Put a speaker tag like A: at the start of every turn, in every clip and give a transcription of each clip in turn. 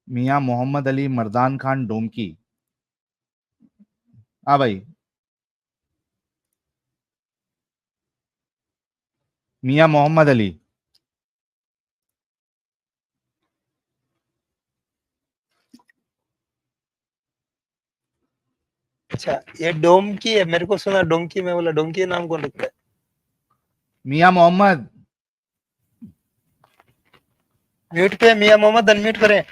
A: मियां मोहम्मद अली मर्दान खान डोमकी। हाँ भाई, मियां मोहम्मद अली।
B: अच्छा, ये डोमकी है, मेरे को सुना डोंकी, में बोला डोंकी नाम कौन रखता है?
A: मियां मोहम्मद।
B: म्यूट पे मियां मोहम्मद, अनम्यूट करें।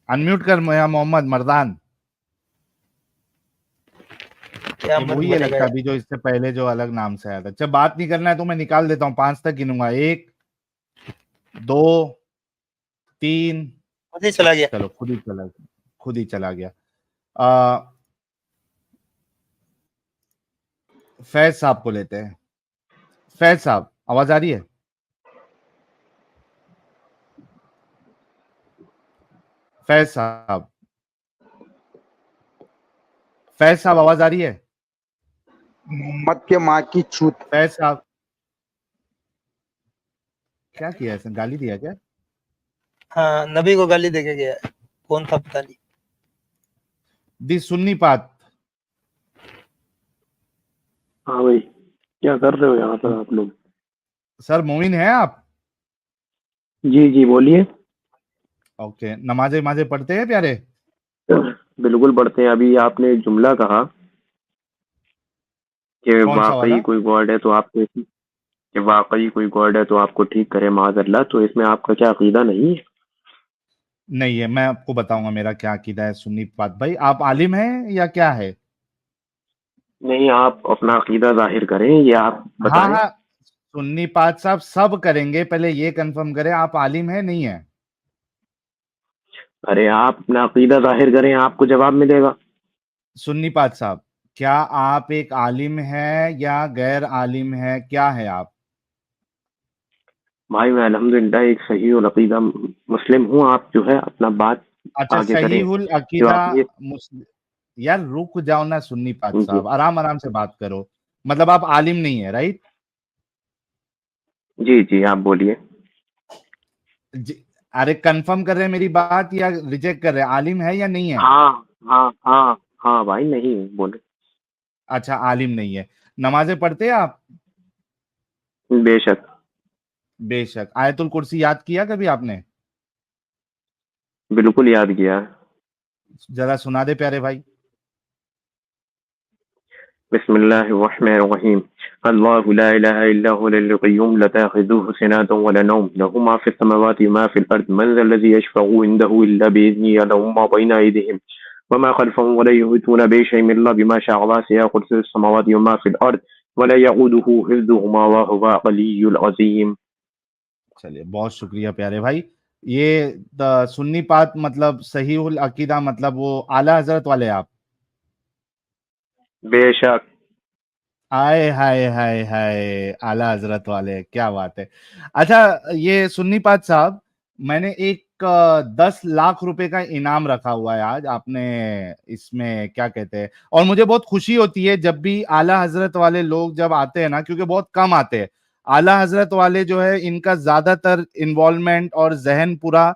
A: अनम्यूट कर मियां मोहम्मद मर्दान।
B: क्या
A: ये
B: मत
A: वही है
B: बोलेगा
A: लगता है
B: यार।
A: अभी जो इससे पहले जो अलग नाम से आया था। जब बात नहीं करना है तो मैं निकाल देता हूँ, 5 तक गिनूंगा। 1, 2, 3।
B: मुझे चला गया।
A: चलो खुद ही चला गया। आ, फैज साहब को लेते हैं। फैज साहब, आवाज आ रही है? फैज साहब, फैज साहब आवाज आ रही है?
C: मोहम्मद के माँ की छूत।
A: फैज साहब, क्या किया इसने? गाली दिया क्या?
B: हाँ, नबी को गाली देके गया है। कौन था पता नहीं।
A: दी सुन्नी पात।
D: हाँ भाई, क्या कर रहे हो यहाँ पर आप लोग?
A: सर मोमिन है आप?
D: जी जी बोलिए।
A: ओके, नमाजे माजे पढ़ते हैं प्यारे?
D: बिल्कुल पढ़ते हैं। अभी आपने एक जुमला कहा कि
A: कौन सा वाला?
D: वाकई कोई गॉड है तो आपको, कि वाकई कोई गॉड है तो आपको ठीक करे माज़अल्लाह, तो इसमें आपका क्या अकीदा नहीं है?
A: नहीं है, मैं आपको बताऊंगा मेरा क्या अकीदा है सुन्नी पात भाई। आप आलिम हैं या क्या है?
D: नहीं, आप अपना अकीदा जाहिर करें, ये आप
A: हाँ
D: बताएं।
A: हाँ, सुन्नी पात साहब सब करेंगे, पहले ये कंफर्म करें आप आलिम है नहीं है?
D: अरे आप अपना अकीदा जाहिर करें, आपको जवाब मिलेगा।
A: सुन्नी पात साहब, क्या आप एक आलिम है या गैर आलिम है, क्या है आप?
D: भाई मैं अल्हम्दुलिल्लाह एक सही और अकीदा मुस्लिम हूँ। आप जो है अपना बात
A: अच्छा,
D: आगे करें।
A: सहीहुल
D: जो
A: अकीदा
D: आपने,
A: मुस्लिम। यार रुक जाओ ना सुन्नी पात
D: जी
A: साहब, आराम आराम से बात करो। मतलब आप आलिम नहीं है, राइट?
D: जी जी आप बोलिए।
A: अरे कंफर्म कर रहे हैं मेरी बात या रिजेक्ट कर रहे हैं? आलिम है या नहीं है?
D: हाँ हाँ हाँ हाँ भाई, नहीं बोले।
A: अच्छा, आलिम नहीं है। नमाजें पढ़ते हैं आप?
D: बेशक।
A: बेशक। आयतुल कुर्सी याद किया कभी आपने?
D: बिल्कुल याद किया।
A: जरा सुना दे प्यारे भाई।
D: बिस्मिल्लाहिर्रहमानिर्रहीम। अल्लाहु ला इलाहा इल्ला हुवल हय्युल क़य्यूम ला ताख़ुज़ुहु सिनतुन व ला नौम लहु मा फ़िस समावाति व मा फ़िल अर्द मन ज़ल्लज़ी यशफ़अु इंदहु इल्ला बिइज़निहि यअलमु मा बैना अयदीहिम व मा ख़ल्फ़हुम व ला युहीतूना बिशैइन इल्ला बिमा शाअ वसि'a कुर्सियुहु समावाति व मा फ़िल अर्द व ला यऊदुहु हिफ़्ज़ुहुमा व हुवल अलिय्युल अज़ीम।
A: चलिए, बहुत शुक्रिया प्यारे भाई। ये सुन्नी पात मतलब सही उल अकीदा मतलब वो आला हजरत वाले आप?
D: बेशक।
A: आए हाय हाय हाय, आला हजरत वाले, क्या बात है। अच्छा, ये सुन्नी पात साहब, मैंने एक 10 लाख रुपए का इनाम रखा हुआ है आज। आपने इसमें क्या कहते हैं, और मुझे बहुत खुशी होती है जब भी आला हजरत वाले लोग जब आते हैं ना, क्योंकि बहुत कम आते हैं। आला हजरत वाले जो है इनका ज्यादातर इन्वॉल्वमेंट और जहन पूरा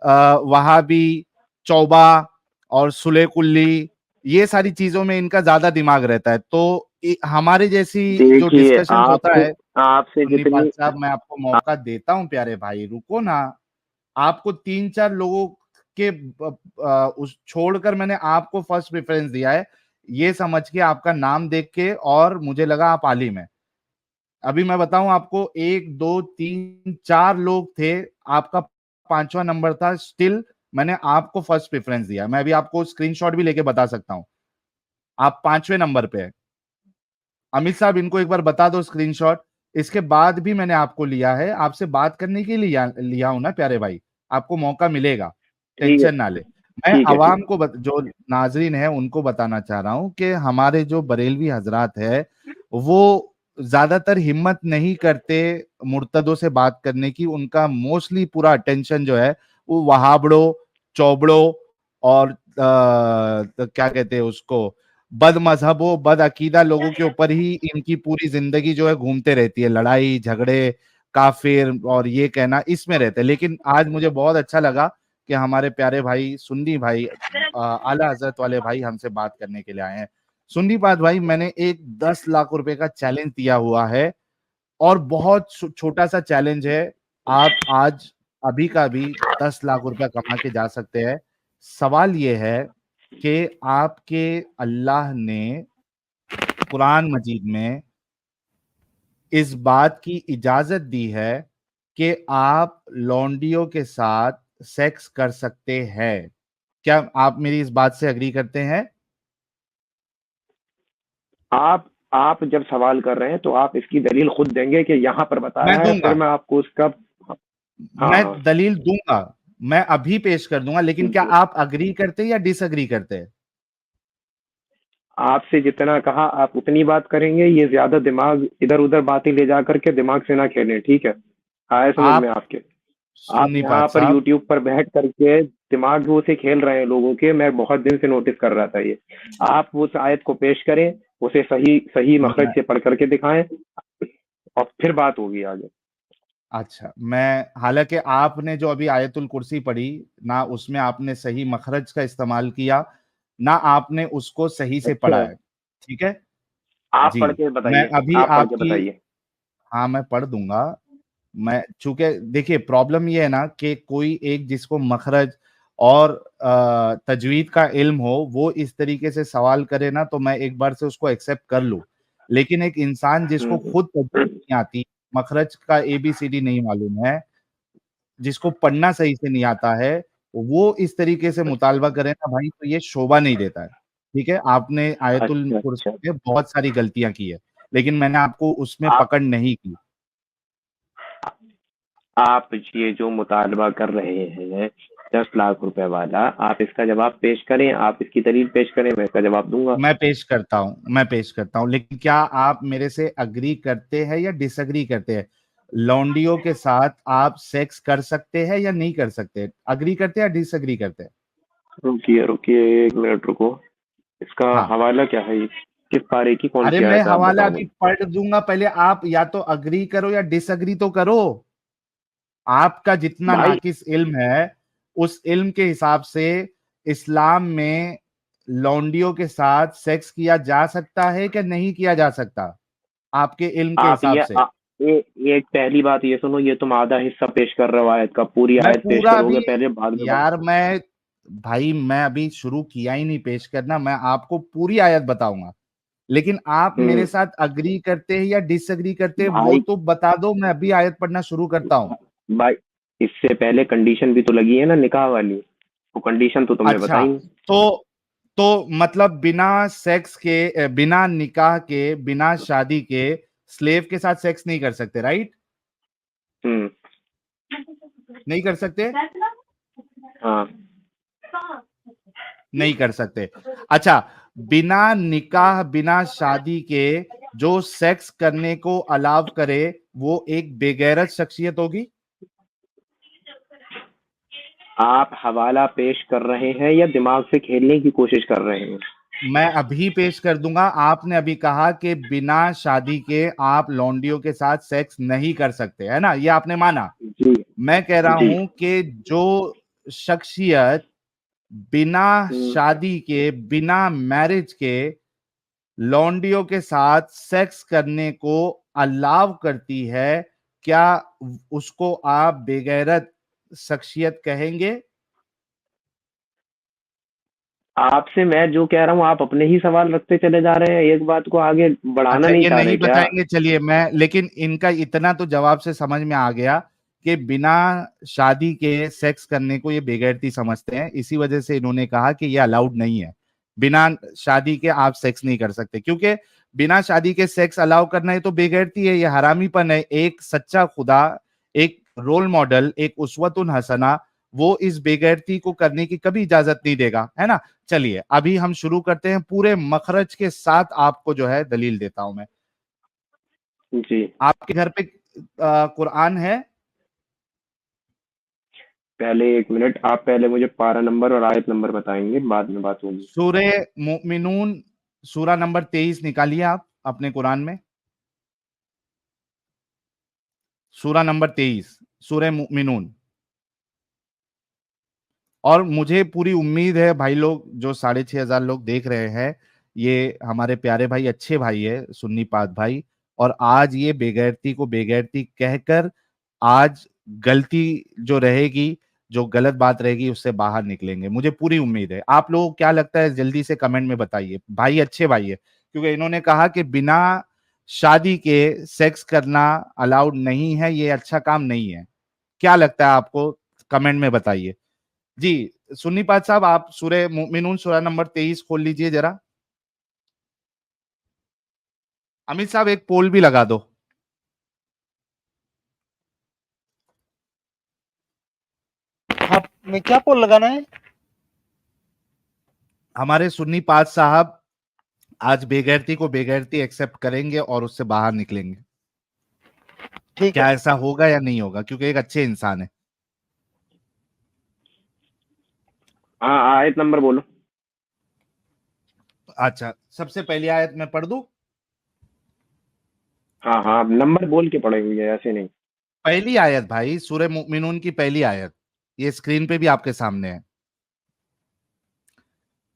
A: वहाबी, चौबा और सुले कुल्ली, ये सारी चीजों में इनका ज्यादा दिमाग रहता है। तो हमारे जैसी जो
D: देखिए
A: डिस्कशन होता
D: आपसे
A: है,
D: आपसे
A: सुन्नी पात
D: जितनी,
A: साहब मैं आपको मौका देता हूं प्यारे भाई, रुको ना। आपको 3-4 लोगों के उस छोड़कर मैंने आपको फर्स्ट प्रेफरेंस दिया है, ये समझ के आपका नाम देख के, और मुझे लगा आप आलिम है। अभी मैं बताऊं आपको, 1, 2, 3, 4 लोग थे, आपका 5वां नंबर था, स्टिल मैंने आपको फर्स्ट प्रेफरेंस दिया। मैं अभी आपको स्क्रीनशॉट भी लेके बता सकता हूं, आप 5वें नंबर पे है। अमित साहब, इनको एक बार बता दो स्क्रीनशॉट। इसके बाद भी मैंने आपको लिया है, आपसे बात करने के लिए लिया हूं ना प्यारे भाई। आपको मौका मिलेगा,
D: ठीक है
A: टेंशन ना ले। मैं
D: ठीक है ठीक
A: आवाम को जो नाजरीन है उनको बताना चाह रहा हूं कि हमारे जो बरेलवी हजरात है वो ज्यादातर हिम्मत नहीं करते मुर्तदों से बात करने की। उनका मोस्टली पूरा अटेंशन जो है वो वहाबड़ों, चौबड़ों और तो क्या कहते हैं उसको, बद मजहबों, बद अकीदा लोगों के ऊपर ही इनकी पूरी जिंदगी जो है घूमते रहती है। लड़ाई झगड़े, काफिर और ये कहना, इसमें रहते हैं। लेकिन आज मुझे बहुत अच्छा लगा कि हमारे प्यारे भाई सुन्नी भाई आला हजरत वाले भाई हमसे बात करने के लिए आए हैं। सुन्नी बात भाई, मैंने एक 10 लाख रुपए का चैलेंज दिया हुआ है और बहुत छोटा सा चैलेंज है। आप आज अभी का भी 10 लाख रुपया कमा के जा सकते हैं। सवाल ये है कि आपके अल्लाह ने कुरान मजीद में इस बात की इजाजत दी है कि आप लौंडियों के साथ सेक्स कर सकते हैं। क्या आप मेरी इस बात से अग्री करते हैं?
D: आप जब सवाल कर रहे हैं तो आप इसकी दलील खुद देंगे कि यहाँ पर
A: मैं
D: बताया है, फिर
A: दूंगा,
D: मैं आपको उसका
A: मैं
D: हाँ
A: दलील दूंगा, मैं अभी पेश कर दूंगा, लेकिन क्या
D: जी।
A: आप अग्री करते हैं या डिसअग्री करते हैं?
D: आपसे जितना कहा आप उतनी बात करेंगे, ये ज्यादा दिमाग इधर उधर बातें ले जा करके दिमाग से ना खेलें, ठीक है? आए समझ में
A: आप
D: आपके? आप
A: सुन्नी
D: यहाँ
A: बात
D: पर
A: साहब,
D: यूट्यूब पर बैठ करके दिमागों से खेल रहे हैं लोगों के। मैं बहुत दिन से नोटिस कर रहा था ये। आप उस आयत को पेश करें, उसे सही सही मखरज
A: मैं
D: से पढ़ करके दिखाएं और फिर बात होगी आगे।
A: अच्छा, मैं हालांकि आपने जो अभी आयतुल कुर्सी पढ़ी ना, उसमें आपने सही मखरज का इस्तेमाल किया ना, आपने उसको सही से पढ़ा
D: अच्छा,
A: है। ठीक है
D: आप
A: जी।
D: पढ़ के
A: मैं
D: बताइए,
A: अभी
D: आप पढ़ के
A: आपकी,
D: बताइए।
A: हाँ मैं पढ़ दूंगा। मैं चूंकि देखिए प्रॉब्लम ये है ना कि कोई एक जिसको मखरज और तजवीद का इल्म हो वो इस तरीके से सवाल करे ना, तो मैं एक बार से उसको एक्सेप्ट कर लूं। लेकिन एक इंसान जिसको
D: हम्म,
A: खुद तजवीद नहीं आती, मखरज का ABCD नहीं मालूम है, जिसको पढ़ना सही से नहीं आता है, वो इस तरीके से मुतालबा करे ना भाई, तो ये शोभा नहीं देता है। ठीक है, आपने आयतुल
D: अच्छा अच्छा।
A: कुर्सी में बहुत सारी गलतियां की है, लेकिन मैंने आपको उसमें
D: आप
A: पकड़ नहीं की।
D: आप ये जो मुतालबा कर रहे हैं 10 लाख रुपए वाला, आप इसका जवाब पेश करें, आप इसकी दलील पेश करें, मैं इसका जवाब दूंगा।
A: मैं पेश करता हूं, लेकिन क्या आप मेरे से अग्री करते हैं या डिसअग्री करते हैं? लौंडियों के साथ आप सेक्स कर सकते हैं या नहीं कर सकते? अग्री करते हैं या डिसअग्री करते हैं?
D: रुकिए रुकिए, एक मिनट रुको। इसका
A: हाँ,
D: हवाला क्या है? किस पारे की कौन
A: अरे
D: सी
A: मैं
D: आयत है, आप
A: हवाला
D: बताओ
A: अभी
D: मुझे।
A: पढ़ दूंगा, पहले आप या तो अग्री करो या डिसअग्री तो करो। आपका जितना
D: भाई
A: नाकिस इल्म है, उस इल्म के हिसाब से इस्लाम में लौंडियों के साथ सेक्स किया जा सकता है कि नहीं किया जा सकता, आपके इल्म के
D: आप
A: हिसाब से?
D: एक पहली बात ये सुनो, ये तुम आधा हिस्सा पेश कर रहे हो आयत का, पूरी
A: मैं
D: आयत पेश
A: पूरा
D: करोगे
A: अभी,
D: पहले, बाद में
A: यार मैं, भाई मैं अभी शुरू किया ही नहीं पेश करना, मैं आपको पूरी आयत बताऊंगा। लेकिन आप मेरे
D: हम्म।
A: साथ अग्री करते हैं या डिसअग्री करते हैं वो
D: भाई
A: तो बता दो, मैं अभी आयत पढ़ना शुरू करता हूं।
D: भाई, इससे पहले कंडीशन भी तो लगी है ना निकाह वाली, तो कंडीशन तो तुमने
A: अच्छा,
D: बताई नहीं।
A: तो मतलब बिना सेक्स के, बिना निकाह के, बिना शादी के स्लेव के साथ सेक्स नहीं कर सकते, राइट?
D: हम्म।
A: नहीं कर सकते,
D: हाँ।
A: नहीं कर सकते। अच्छा, बिना निकाह बिना शादी के जो सेक्स करने को अलाव करे वो एक बेगैरत शख्सियत होगी।
D: आप हवाला पेश कर रहे हैं या दिमाग से खेलने की कोशिश कर रहे हैं?
A: मैं अभी पेश कर दूंगा। आपने अभी कहा कि बिना शादी के आप लौंडियों के साथ सेक्स नहीं कर सकते, है ना? ये आपने माना।
D: जी
A: मैं कह रहा
D: जी।
A: हूं कि जो शख्सियत बिना
D: हम्म।
A: शादी के, बिना मैरिज के लौंडियों के साथ सेक्स करने को अलाव करती है, क्या उसको आप बेगैरत शख्सियत कहेंगे?
D: आपसे मैं जो कह रहा हूँ आप अपने ही सवाल रखते चले जा रहे हैं, एक बात को आगे बढ़ाना
A: अच्छा,
D: नहीं
A: ये
D: चाह
A: नहीं
D: रहे क्या?
A: बताएंगे, चलिए मैं, लेकिन इनका इतना तो जवाब से समझ में आ गया कि बिना शादी के सेक्स करने को ये बेगैरती समझते हैं, इसी वजह से इन्होंने कहा कि ये अलाउड नहीं है। बिना शादी के आप सेक्स नहीं कर सकते, क्योंकि बिना शादी के सेक्स अलाउ करना ये तो बेगैरती है, ये हरामीपन है। एक सच्चा खुदा, एक रोल मॉडल, एक उसवतुन हसना, वो इस बेगैरती को करने की कभी इजाजत नहीं देगा, है ना? चलिए अभी हम शुरू करते हैं, पूरे मखरज के साथ आपको जो है दलील देता हूं मैं।
D: जी।
A: आपके घर पे कुरान है?
D: पहले एक मिनट, आप पहले मुझे पारा नंबर और आयत नंबर बताएंगे, बाद में बात होगी।
A: सूरे मुमिनून, सूरा नंबर 23 निकालिए आप अपने कुरान में। सूरा नंबर 23, सूरे मुमिनून। और मुझे पूरी उम्मीद है भाई लोग जो 6,500 लोग देख रहे हैं, ये हमारे प्यारे भाई अच्छे भाई है सुन्नी पाक भाई, और आज ये बेगैरती को बेगैरती कहकर आज गलती जो रहेगी, जो गलत बात रहेगी उससे बाहर निकलेंगे, मुझे पूरी उम्मीद है। आप लोगों को क्या लगता है जल्दी से कमेंट में बताइए। भाई अच्छे भाई है, क्योंकि इन्होंने कहा कि बिना शादी के सेक्स करना अलाउड नहीं है, ये अच्छा काम नहीं है। क्या लगता है आपको, कमेंट में बताइए जी। सुन्नी पाक साहब आप सूरह मुमिनून सूरह नंबर 23 खोल लीजिए जरा। अमित साहब एक पोल भी लगा दो।
B: हाँ, मैं क्या पोल लगाना है?
A: हमारे सुन्नी पाक साहब आज बेगैरती को बेगैरती एक्सेप्ट करेंगे और उससे बाहर निकलेंगे।
B: ठीक
A: क्या
B: है।
A: ऐसा होगा या नहीं होगा, क्योंकि एक अच्छे इंसान है।
D: हाँ, आयत नंबर बोलो।
A: अच्छा, सबसे पहली आयत मैं पढ़ दूं?
D: हाँ हाँ, नंबर बोल के पढ़ेंगे, ऐसे नहीं।
A: पहली आयत भाई, सूरह मुमिनून की पहली आयत, ये स्क्रीन पे भी आपके सामने है।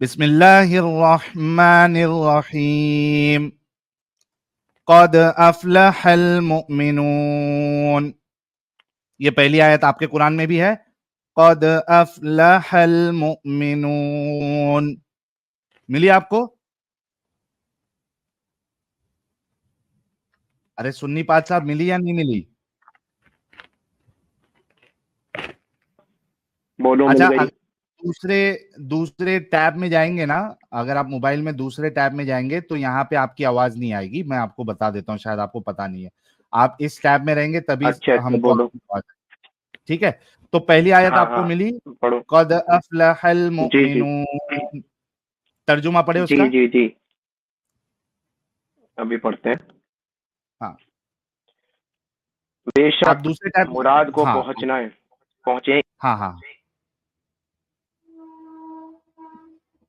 A: बिस्मिल्लाहिर्रहमानिर्रहीम, क़द अफ़लहल मुमिनून। ये पहली आयत आपके कुरान में भी है, क़द अफ़लहल मुमिनून। मिली आपको? अरे सुन्नी पाक साहब, मिली या नहीं मिली?
D: बोलो, मिल
A: अच्छा,
D: गई।
A: दूसरे दूसरे टैब में जाएंगे ना, अगर आप मोबाइल में दूसरे टैब में जाएंगे तो यहाँ पे आपकी आवाज नहीं आएगी। मैं आपको बता देता हूँ, शायद आपको पता नहीं है। आप इस टैब में रहेंगे तभी
D: अच्छा अच्छा,
A: हमको
D: बोलो।
A: आपकी आवाज आएगी। ठीक है, तो पहली आयत
D: हाँ
A: आपको
D: हाँ,
A: मिली,
D: पढ़ो।
A: क़द अफ़लहल
D: जी जी
A: मुमिनून। तर्जुमा पढ़े
D: जी
A: उसका।
D: जी जी, अभी पढ़ते हैं।
A: हाँ, आप
D: बेशक
A: दूसरे टैब।
D: मुराद को
A: हाँ
D: पहुंचे।
A: हाँ हाँ,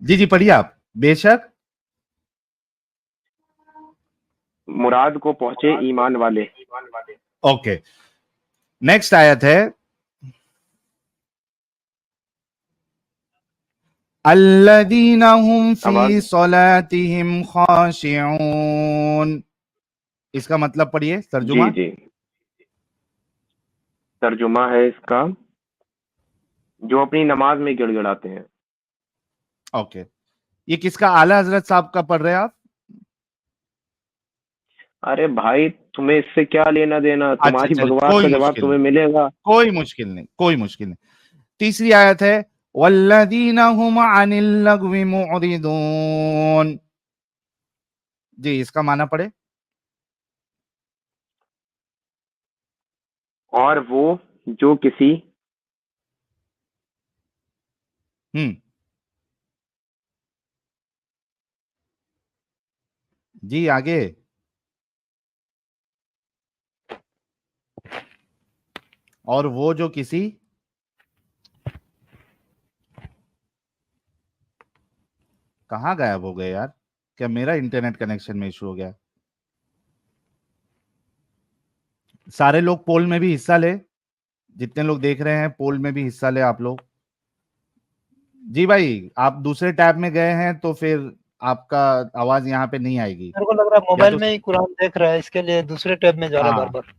A: जी जी पढ़िए आप। बेशक
D: मुराद को पहुंचे ईमान वाले।
A: ओके, नेक्स्ट आयत है, अल्लज़ीना हुम फी
D: आवाज।
A: सलातिहिम खाशिऊन। इसका मतलब पढ़िए,
D: जी
A: तर्जुमा।
D: जी, तर्जुमा है इसका, जो अपनी नमाज में गिड़गिड़ाते हैं।
A: ओके, ये किसका, आला हजरत साहब का पढ़ रहे हैं आप?
D: अरे भाई, तुम्हें इससे क्या लेना देना?
A: अच्छा
D: तुम्हारी
A: चलिए,
D: बकवास
A: कोई
D: का जवाब
A: मुश्किल नहीं,
D: तुम्हें मिलेगा।
A: कोई मुश्किल नहीं, कोई मुश्किल नहीं। तीसरी आयत है, वल्लज़ीना हुम अनिल लगवी मुअरिदून। जी, इसका माना पढ़े।
D: और वो जो किसी
A: हम्म, जी आगे। और वो जो किसी, कहाँ गायब हो गए यार? क्या मेरा इंटरनेट कनेक्शन में इशू हो गया? सारे लोग पोल में भी हिस्सा ले, जितने लोग देख रहे हैं पोल में भी हिस्सा ले आप लोग। जी भाई, आप दूसरे टैब में गए हैं तो फिर आपका आवाज यहाँ पे नहीं आएगी।
B: मेरे को लग रहा है
A: या
B: मोबाइल
A: तो
B: में ही कुरान देख रहा है, इसके लिए दूसरे टैब में जा रहा है बार
A: हाँ,
B: बार।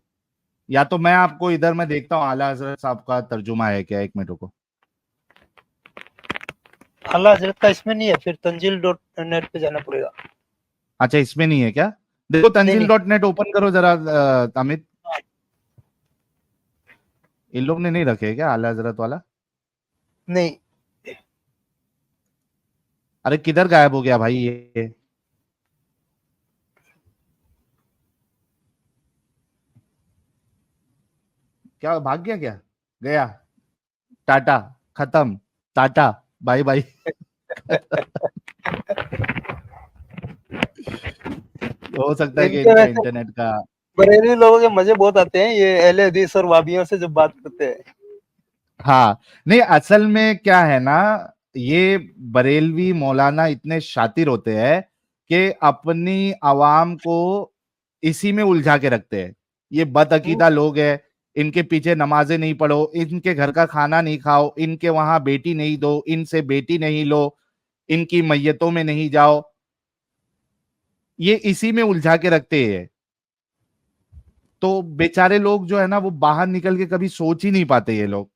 A: या तो मैं आपको इधर मैं देखता हूँ आला हजरत साहब का तर्जुमा है क्या, एक मिनट रुको।
B: अल्लाह हजरत का इसमें नहीं है, फिर तंजील.net पे जाना पड़ेगा।
A: अच्छा, इसमें नहीं है क्या? देखो
B: नहीं नहीं,
A: तंजील.net ओपन करो जरा, अमित। इन लोग ने नहीं रखे क्या आला हजरत वाला?
B: नहीं।
A: अरे किधर गायब हो गया भाई ये? क्या भाग गया क्या? गया, टाटा, खत्म, टाटा, बाय बाय। हो सकता है कि
B: इनके
A: इनका
B: वैसे
A: इंटरनेट का।
B: बरेली लोगों के मजे बहुत आते हैं, ये अहले हदीस और वाबियों से जब बात करते हैं।
A: हाँ, नहीं असल में क्या है ना, ये बरेलवी मौलाना इतने शातिर होते हैं कि अपनी आवाम को इसी में उलझा के रखते हैं। ये बदअकीदा लोग हैं, इनके पीछे नमाजें नहीं पढ़ो, इनके घर का खाना नहीं खाओ, इनके वहां बेटी नहीं दो, इनसे बेटी नहीं लो, इनकी मैयतों में नहीं जाओ, ये इसी में उलझा के रखते हैं। तो बेचारे लोग जो है ना वो बाहर निकल के कभी सोच ही नहीं पाते ये लोग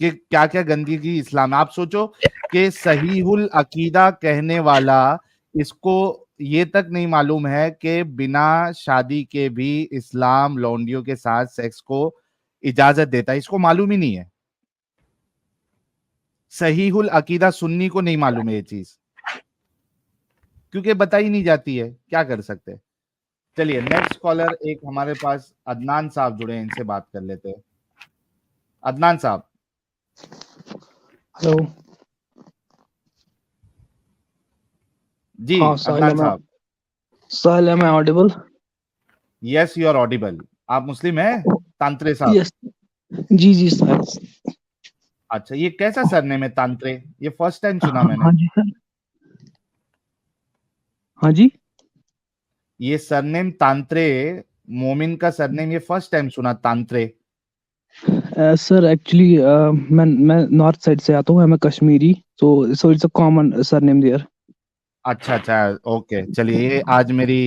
A: कि क्या क्या गंदगी इस्लाम में। आप सोचो कि सहीहुल अकीदा कहने वाला, इसको ये तक नहीं मालूम है कि बिना शादी के भी इस्लाम लौंडियों के साथ सेक्स को इजाजत देता है, इसको मालूम ही नहीं है। सहीहुल अकीदा सुन्नी को नहीं मालूम है ये चीज, क्योंकि बताई नहीं जाती है, क्या कर सकते हैं। चलिए नेक्स्ट कॉलर एक हमारे पास अदनान साहब जुड़े हैं, इनसे बात कर लेते हैं। अदनान साहब।
E: हेलो।
A: जी
E: हाँ साहिल,
A: अदनान साहब।
E: Sahil am I audible?
A: Yes you are audible. आप मुस्लिम हैं तांत्रे साहब?
E: यस जी जी साहिल।
A: अच्छा, ये कैसा सरनेम है तांत्रे? ये फर्स्ट टाइम सुना मैंने।
E: हाँ जी सर। हाँ जी।
A: ये सरनेम तांत्रे, मोमिन का सरनेम, ये फर्स्ट टाइम सुना तांत्रे।
E: सर एक्चुअली मैं नॉर्थ साइड से आता हूँ, मैं Kashmiri, so it's a common surname there.
A: अच्छा अच्छा, ओके। चलिए ये आज मेरी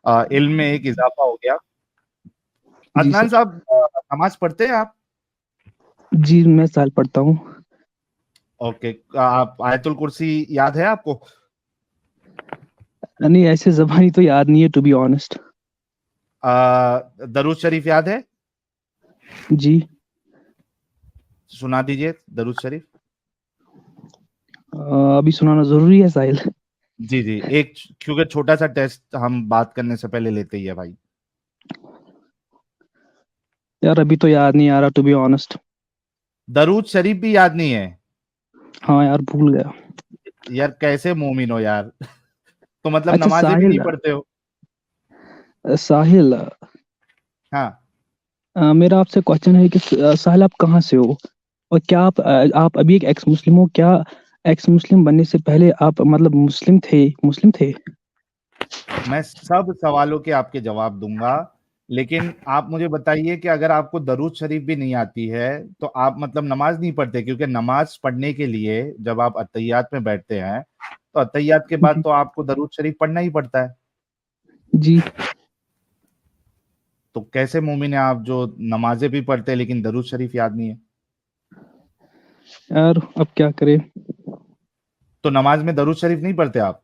A: इल्म में एक इजाफा हो गया।
E: जी
A: अदनान
E: सर।
A: साहब, नमाज पढ़ते हैं आप?
E: जी मैं साहिल पढ़ता हूँ।
A: ओके, आप आयतुल कुर्सी याद है आपको?
E: नहीं, ऐसे जबानी तो याद नहीं है टू बी ऑनेस्ट।
A: दरूद शरीफ याद है?
E: जी।
A: सुना दीजिए दरूद शरीफ।
E: अभी सुनाना जरूरी है साहिल?
A: जी जी, एक, क्योंकि छोटा सा टेस्ट हम बात करने से पहले लेते ही है भाई।
E: यार अभी तो याद नहीं आ रहा टू बी ऑनेस्ट।
A: दरूद शरीफ भी याद नहीं है?
E: हाँ यार भूल गया।
A: यार कैसे मोमिन हो यार तो मतलब
E: अच्छा
A: नमाजें भी नहीं
E: साहिल,
A: पढ़ते हो?
E: साहिल
A: हाँ।
E: मेरा आपसे क्वेश्चन है कि साहिल आप कहाँ से हो, और क्या आप अभी एक एक्स मुस्लिम हो? क्या एक्स मुस्लिम बनने से पहले आप मतलब मुस्लिम थे?
A: मैं सब सवालों के आपके जवाब दूंगा, लेकिन आप मुझे बताइए कि अगर आपको दरूद शरीफ भी नहीं आती है तो आप मतलब नमाज नहीं पढ़ते? क्योंकि नमाज पढ़ने के लिए जब आप अत्तहियात में बैठते हैं तो अत्तहियात के बाद
E: जी
A: तो आपको दरूद शरीफ पढ़ना ही पड़ता है।
E: जी।
A: तो कैसे मोमिन है आप जो नमाजें भी पढ़ते हैं लेकिन दरूद शरीफ याद नहीं है?
E: यार अब क्या करें।
A: तो नमाज में दरूद शरीफ नहीं पढ़ते आप?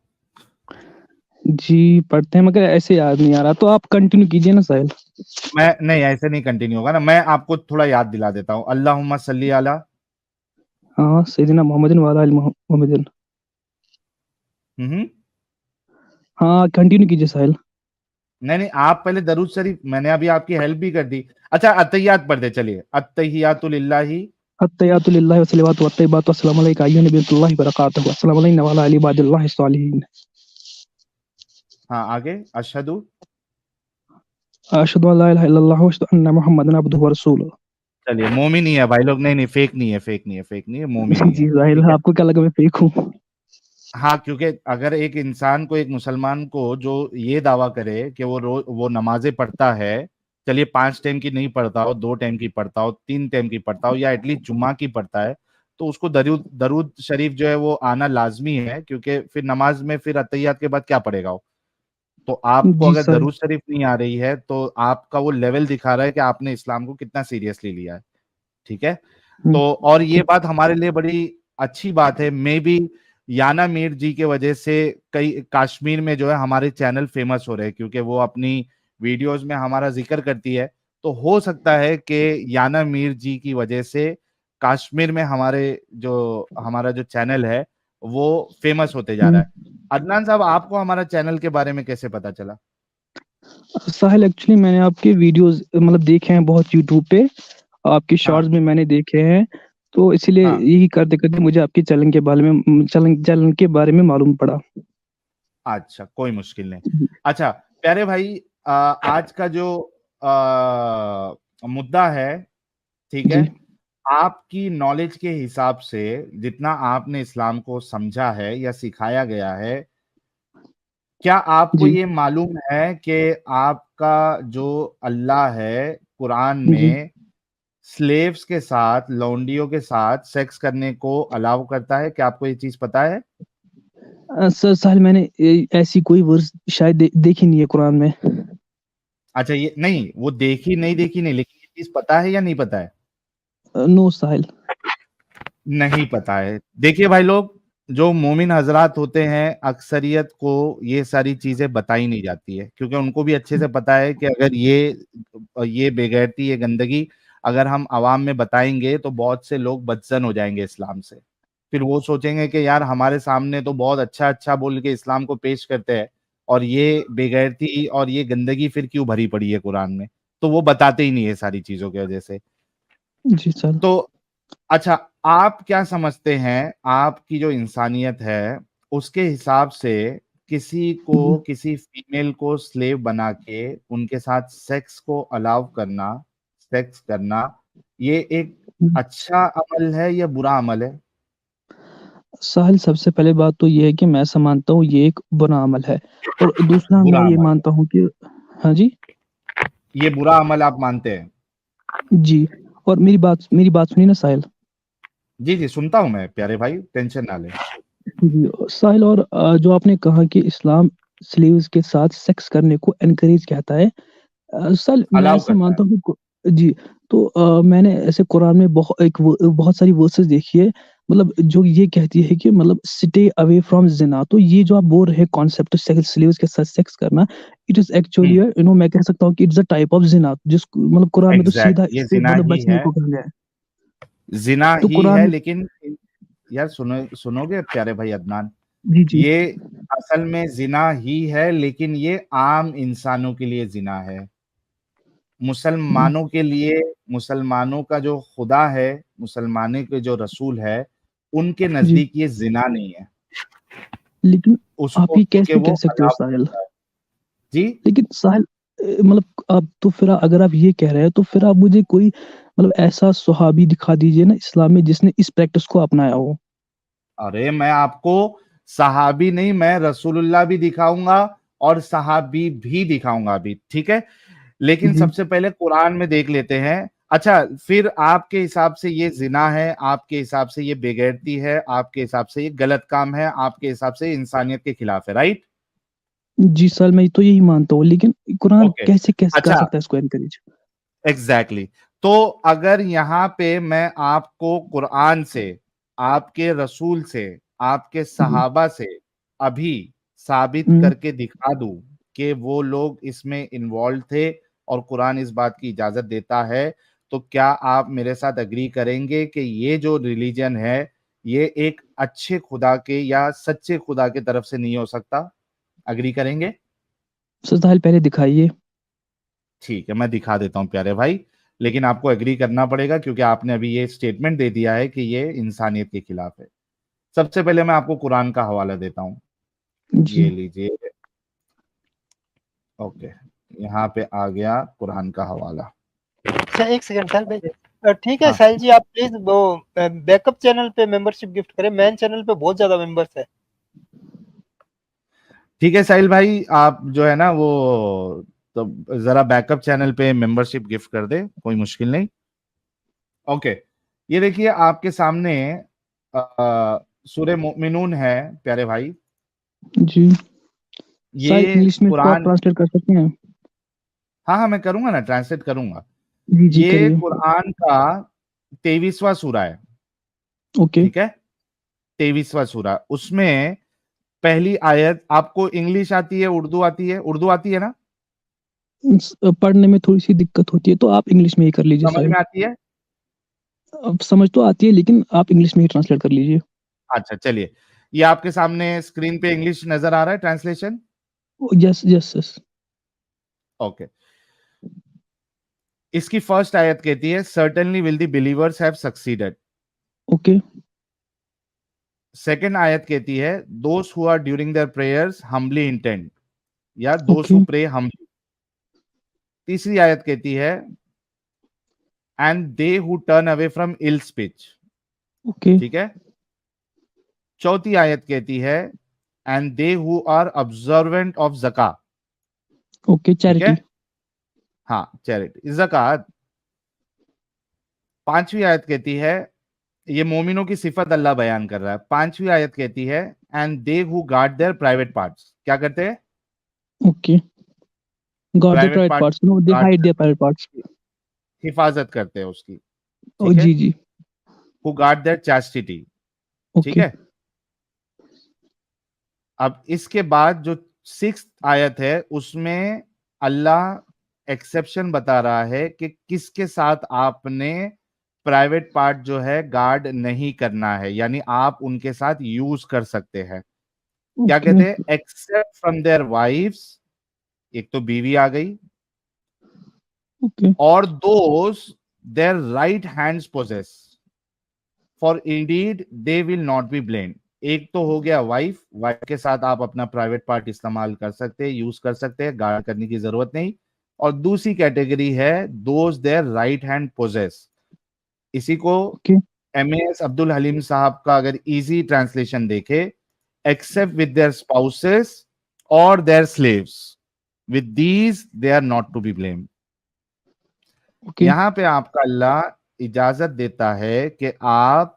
E: जी पढ़ते हैं मगर ऐसे याद नहीं आ रहा, तो आप कंटिन्यू कीजिए ना साहिल।
A: मैं नहीं, ऐसे नहीं कंटिन्यू होगा ना, मैं आपको थोड़ा याद दिला देता हूँ। अल्लाहुम्मा सल्ली अला।
E: हाँ सैयदना मोहम्मदिन वाला आलि मोहम्मदिन।
A: हम्म।
E: हाँ कंटिन्यू कीजिए साहिल।
A: नहीं नहीं, आप पहले दरूद शरीफ, मैंने अभी आपकी हेल्प भी कर दी। अच्छा अत्तहियात पढ़ दे, चलिए। अत्तहियातु लिल्लाहि।
E: अत्तहियातु लिल्लाहि वस्सलावातु वत्तय्यिबातु अस्सलामु अलैका अय्युहन नबिय्युल्लाहि व बरकातुहू अस्सलामु अलैना व अला अली इबादिल्लाहि स्सालिहीन।
A: हाँ आगे। अशहदु।
E: अशहदु अल्ला इलाहा इल्लल्लाह व अशहदु अन्ना मुहम्मदन अब्दुहु व रसूलुहु।
A: चलिए, मोमिन ही है भाई लोग। नहीं नहीं, फेक नहीं है, फेक नहीं है, फेक नहीं है, मोमिन ही
E: जी
A: है,
E: साहिल,
A: ठीक है।
E: आपको क्या लगा मैं फेक हूँ?
A: हाँ, क्योंकि अगर एक इंसान को, एक मुसलमान को जो ये दावा करे कि वो नमाजें पढ़ता है, चलिए 5 टाइम की नहीं पढ़ता हो, 2 टाइम की पढ़ता हो, 3 टाइम की पढ़ता हो, या एटलीस्ट जुम्मा की पढ़ता है, तो उसको दरूद दरूद शरीफ जो है वो आना लाजमी है, क्योंकि फिर नमाज में फिर अत्तहियात के बाद क्या पढ़ेगा वो। तो आपको
E: जी
A: अगर
E: साहिल।
A: दरूद शरीफ नहीं आ रही है तो आपका वो लेवल दिखा रहा है कि आपने इस्लाम को कितना सीरियसली लिया है, ठीक है। तो और ये बात हमारे लिए बड़ी अच्छी बात है। मे बी याना मीर जी के वजह से कई कश्मीर में जो है हमारे चैनल फेमस हो रहे हैं, क्योंकि वो अपनी वीडियोस में हमारा जिक्र करती है। तो हो सकता है कि याना मीर जी की वजह से कश्मीर में हमारा जो चैनल है वो फेमस होते जा रहा है। अदनान साहब, आपको हमारा चैनल के बारे में कैसे पता चला?
E: साहिल एक्चुअली मैंने आपके वीडियोस मतलब देखे हैं बहुत यूट्यूब पे, आपके
A: हाँ
E: शॉर्ट्स में मैंने देखे हैं, तो इसलिए
A: हाँ।
E: यही करते करते मुझे आपके चलन के बारे में मालूम पड़ा।
A: अच्छा, कोई मुश्किल नहीं। अच्छा प्यारे भाई, आज का जो मुद्दा है, ठीक है,
E: जी
A: आपकी नॉलेज के हिसाब से जितना आपने इस्लाम को समझा है या सिखाया गया है, क्या आपको
E: जी
A: ये मालूम है कि आपका जो अल्लाह है कुरान
E: जी
A: में स्लेव्स के साथ, लौंडियों के साथ सेक्स करने को अलाउ करता है? क्या आपको ये चीज पता है?
E: सर साहिल, मैंने ऐसी कोई वर्स शायद देखी नहीं है कुरान में।
A: अच्छा, ये नहीं, वो देखी नहीं लेकिन ये चीज पता है या नहीं पता है?
E: नो साहिल।
A: नहीं पता है। देखिए भाई लोग, जो मोमिन हजरात होते हैं, अक्सरियत को ये सारी चीजें बताई नहीं जाती है, क्योंकि उनको भी अच्छे से पता है कि अगर ये बेगैरती, ये गंदगी अगर हम आवाम में बताएंगे तो बहुत से लोग बदजन हो जाएंगे इस्लाम से। फिर वो सोचेंगे कि यार हमारे सामने तो बहुत अच्छा अच्छा बोल के इस्लाम को पेश करते हैं, और ये बेगैरती और ये गंदगी फिर क्यों भरी पड़ी है कुरान में। तो वो बताते ही नहीं है सारी चीजों की वजह से।
E: जी सर।
A: तो अच्छा, आप क्या समझते हैं, आपकी जो इंसानियत है उसके हिसाब से किसी को, किसी फीमेल को स्लेव बना के उनके साथ सेक्स को अलाउ करना, सेक्स करना, ये एक अच्छा अमल है या बुरा अमल है?
E: साहिल, सबसे पहले बात तो ये है कि मैं ऐसा मानता हूँ ये एक बुरा अमल है, और दूसरा
A: बुरा
E: मैं ये
A: अमल है,
E: मानता हूँ कि हाँ जी।
A: ये बुरा अमल आप मानते हैं?
E: जी, और मेरी बात सुनिए ना साहिल।
A: जी जी, सुनता हूं मैं प्यारे भाई, टेंशन ना ले।
E: जी साहिल, और जो आपने कहा कि इस्लाम स्लेव्स के साथ सेक्स करने को एनकरेज कहता है, साहिल मैं
A: अलाउ
E: ऐसा
A: करता है।
E: मानता हूँ कि जी, तो मैंने ऐसे कुरान में बहुत सारी वर्सेस देखी है, मतलब जो ये कहती है कि मतलब स्टे अवे फ्रॉम जिना। तो ये जो आप बोल रहे हैं कॉन्सेप्ट सेक्स, स्लेव्स के साथ सेक्स करना, इट इज एक्चुअली मैं कह सकता हूँ कि इट्स अ टाइप ऑफ जिना, जिस मतलब कुरान में तो सीधा
A: एग्जैक्ट, ये
E: इससे
A: जिना
E: मतलब
A: ही
E: बचने
A: है,
E: को कहा गया है।
A: जिना
E: तो
A: ही
E: कुरान
A: है,
E: में
A: लेकिन यार सुनोगे प्यारे भाई अदनान,
E: जी जी
A: ये असल में जिना ही है, लेकिन ये आम इंसानों के लिए जिना है। मुसलमानों के लिए, मुसलमानों का जो खुदा है, मुसलमानों के जो रसूल है, उनके
E: जी,
A: नजदीक ये जिना नहीं है।
E: लेकिन आप
A: उसको
E: ये
A: क्योंकि
E: कैसे
A: वो
E: कह सकते हो
A: अलाउ
E: साहिल?
A: करता है। जी,
E: लेकिन साहिल, मतलब आप तो फिर अगर आप ये कह रहे हैं तो फिर आप मुझे कोई मतलब ऐसा सुहाबी दिखा दीजिए ना इस्लाम में जिसने इस प्रैक्टिस को अपनाया हो।
A: अरे मैं आपको सहाबी नहीं, मैं रसूलुल्लाह भी दिखाऊंगा और सहाबी भी दिखाऊंगा अभी, ठीक है? लेकिन
E: जी,
A: सबसे पहले कुरान में देख लेते हैं। अच्छा, फिर आपके हिसाब से ये जिना है, आपके हिसाब से ये बेगैरती है, आपके हिसाब से ये गलत काम है, आपके हिसाब से ये इंसानियत के खिलाफ है, राइट?
E: जी सर, मैं तो यही मानता हूँ, लेकिन कुरान
A: ओके,
E: कैसे कैसे कर
A: अच्छा,
E: सकता है इसको एनकरेज?
A: एग्जैक्टली तो अगर यहाँ पे मैं आपको कुरान से, आपके रसूल से, आपके
E: जी,
A: सहाबा से अभी साबित
E: हम्म,
A: करके दिखा दूं कि वो लोग इसमें इन्वॉल्व थे और कुरान इस बात की इजाजत देता है, तो क्या आप मेरे साथ अग्री करेंगे कि ये जो रिलीजन है, ये एक अच्छे खुदा के या सच्चे खुदा की तरफ से नहीं हो सकता? अग्री करेंगे?
E: सर साहिल पहले दिखाइए।
A: ठीक है, मैं दिखा देता हूं प्यारे भाई, लेकिन आपको एग्री करना पड़ेगा क्योंकि आपने अभी ये स्टेटमेंट दे दिया है कि ये इंसानियत के खिलाफ है। सबसे पहले मैं आपको कुरान का हवाला देता हूं,
E: जी
A: ये लीजिए। ओके, यहाँ पे आ गया कुरान का हवाला।
B: अच्छा, एक सेकंड साहिल भाई, ठीक है
A: हाँ,
B: साहिल जी, आप प्लीज वो बैकअप चैनल पे मेंबरशिप गिफ्ट करें, मेन चैनल पे बहुत ज्यादा मेंबर्स है।
A: ठीक है साहिल भाई, आप जो है ना वो, तो जरा बैकअप चैनल पे मेंबरशिप गिफ्ट कर दे, कोई मुश्किल नहीं। ओके, ये देखिए आपके सामने सूरह मोमिनून है प्यारे भाई।
E: जी, साहिल
A: ये
E: इंग्लिश में इसको आप
A: कुरान,
E: ट्रांसलेट कर सकते हैं?
A: हाँ हाँ मैं करूंगा ना, ट्रांसलेट करूंगा।
E: जी जी,
A: ये
E: करिए।
A: कुरान का 23वां सूरा है,
E: ओके।
A: ठीक है? 23वां सूरा, उसमें पहली आयत, आपको इंग्लिश आती है, उर्दू आती है? उर्दू आती है ना?
E: पढ़ने में थोड़ी सी दिक्कत होती है, तो आप इंग्लिश में ही कर लीजिए
A: समझ
E: साहिल।
A: में आती है?
E: अब समझ तो आती है, लेकिन आप इंग्लिश में ही ट्रांसलेट कर लीजिए।
A: अच्छा चलिए, ये आपके सामने स्क्रीन पे इंग्लिश नजर आ रहा है translation?
E: Yes yes yes.
A: Okay, इसकी फर्स्ट आयत कहती है, certainly will the believers have succeeded.
E: Okay
A: second आयत कहती है, those who are during their prayers humbly intent, या those
E: okay
A: who pray humbly. तीसरी आयत कहती है, and they who turn away from ill speech,
E: okay
A: ठीक है? चौथी आयत कहती है, and they who are observant of जका,
E: ओके,
A: ठीक है?
E: चैरिटी।
A: हाँ, चैरिटी, जकात। 5वीं आयत कहती है, ये मोमिनों की सिफत अल्लाह बयान कर रहा है। 5वीं आयत कहती है, and they who guard there private parts, क्या करते हैं?
E: Okay. Got the
A: private
E: private
A: part
E: parts. No, they hide their private parts.
A: हिफाजत करते हैं उसकी,
E: Oh,
A: ठीक है?
E: जी जी.
A: हु गार्ड देयर चैस्टिटी, ठीक
E: Okay.
A: है? अब इसके बाद जो 6th आयत है उसमें अल्लाह एक्सेप्शन बता रहा है कि किसके साथ आपने प्राइवेट पार्ट जो है गार्ड नहीं करना है, यानी आप उनके साथ यूज कर सकते हैं। क्या
E: Okay.
A: कहते हैं? एक्सेप्ट फ्रॉम देयर वाइफ्स, एक तो बीवी आ गई,
E: Okay.
A: और those their right hands possess, for indeed they will not be blamed. एक तो हो गया वाइफ, वाइफ के साथ आप अपना प्राइवेट पार्ट इस्तेमाल कर सकते हैं, यूज कर सकते हैं, गार्ड करने की जरूरत नहीं। और दूसरी कैटेगरी है those their right hand possess. इसी को
E: Okay.
A: एमएएस अब्दुल हलीम साहब का अगर इजी ट्रांसलेशन देखे, एक्सेप्ट विद देयर स्पाउसेस और their slaves, with these they are not to be blamed.
E: Okay.
A: यहां पे आपका अल्लाह इजाजत देता है कि आप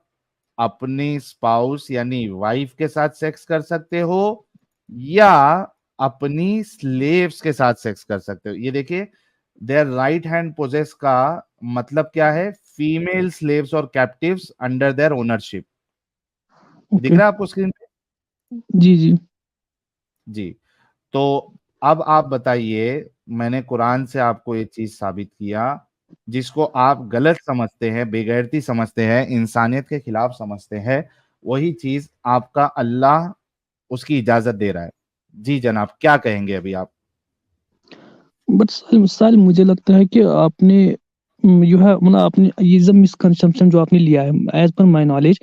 A: अपनी स्पाउस यानी वाइफ के साथ सेक्स कर सकते हो या अपनी स्लेव्स के साथ सेक्स कर सकते हो। ये देखिए, देयर राइट हैंड पोजेस का मतलब क्या है? फीमेल स्लेव्स और कैप्टिव्स अंडर देयर ओनरशिप। दिख
E: Okay.
A: रहा है आपको स्क्रीन पे?
E: जी जी.
A: जी। तो अब आप बताइए, मैंने कुरान से आपको ये चीज साबित किया, जिसको आप गलत समझते हैं, बेगैरती समझते हैं, इंसानियत के खिलाफ समझते हैं, वही चीज आपका अल्लाह उसकी इजाजत दे रहा है। जी जनाब, क्या कहेंगे अभी आप?
E: बट साल मुझे लगता है कि आपने यू है मतलब आपने ये सब मिसकंसेप्शन जो आपने लिया है as per my knowledge,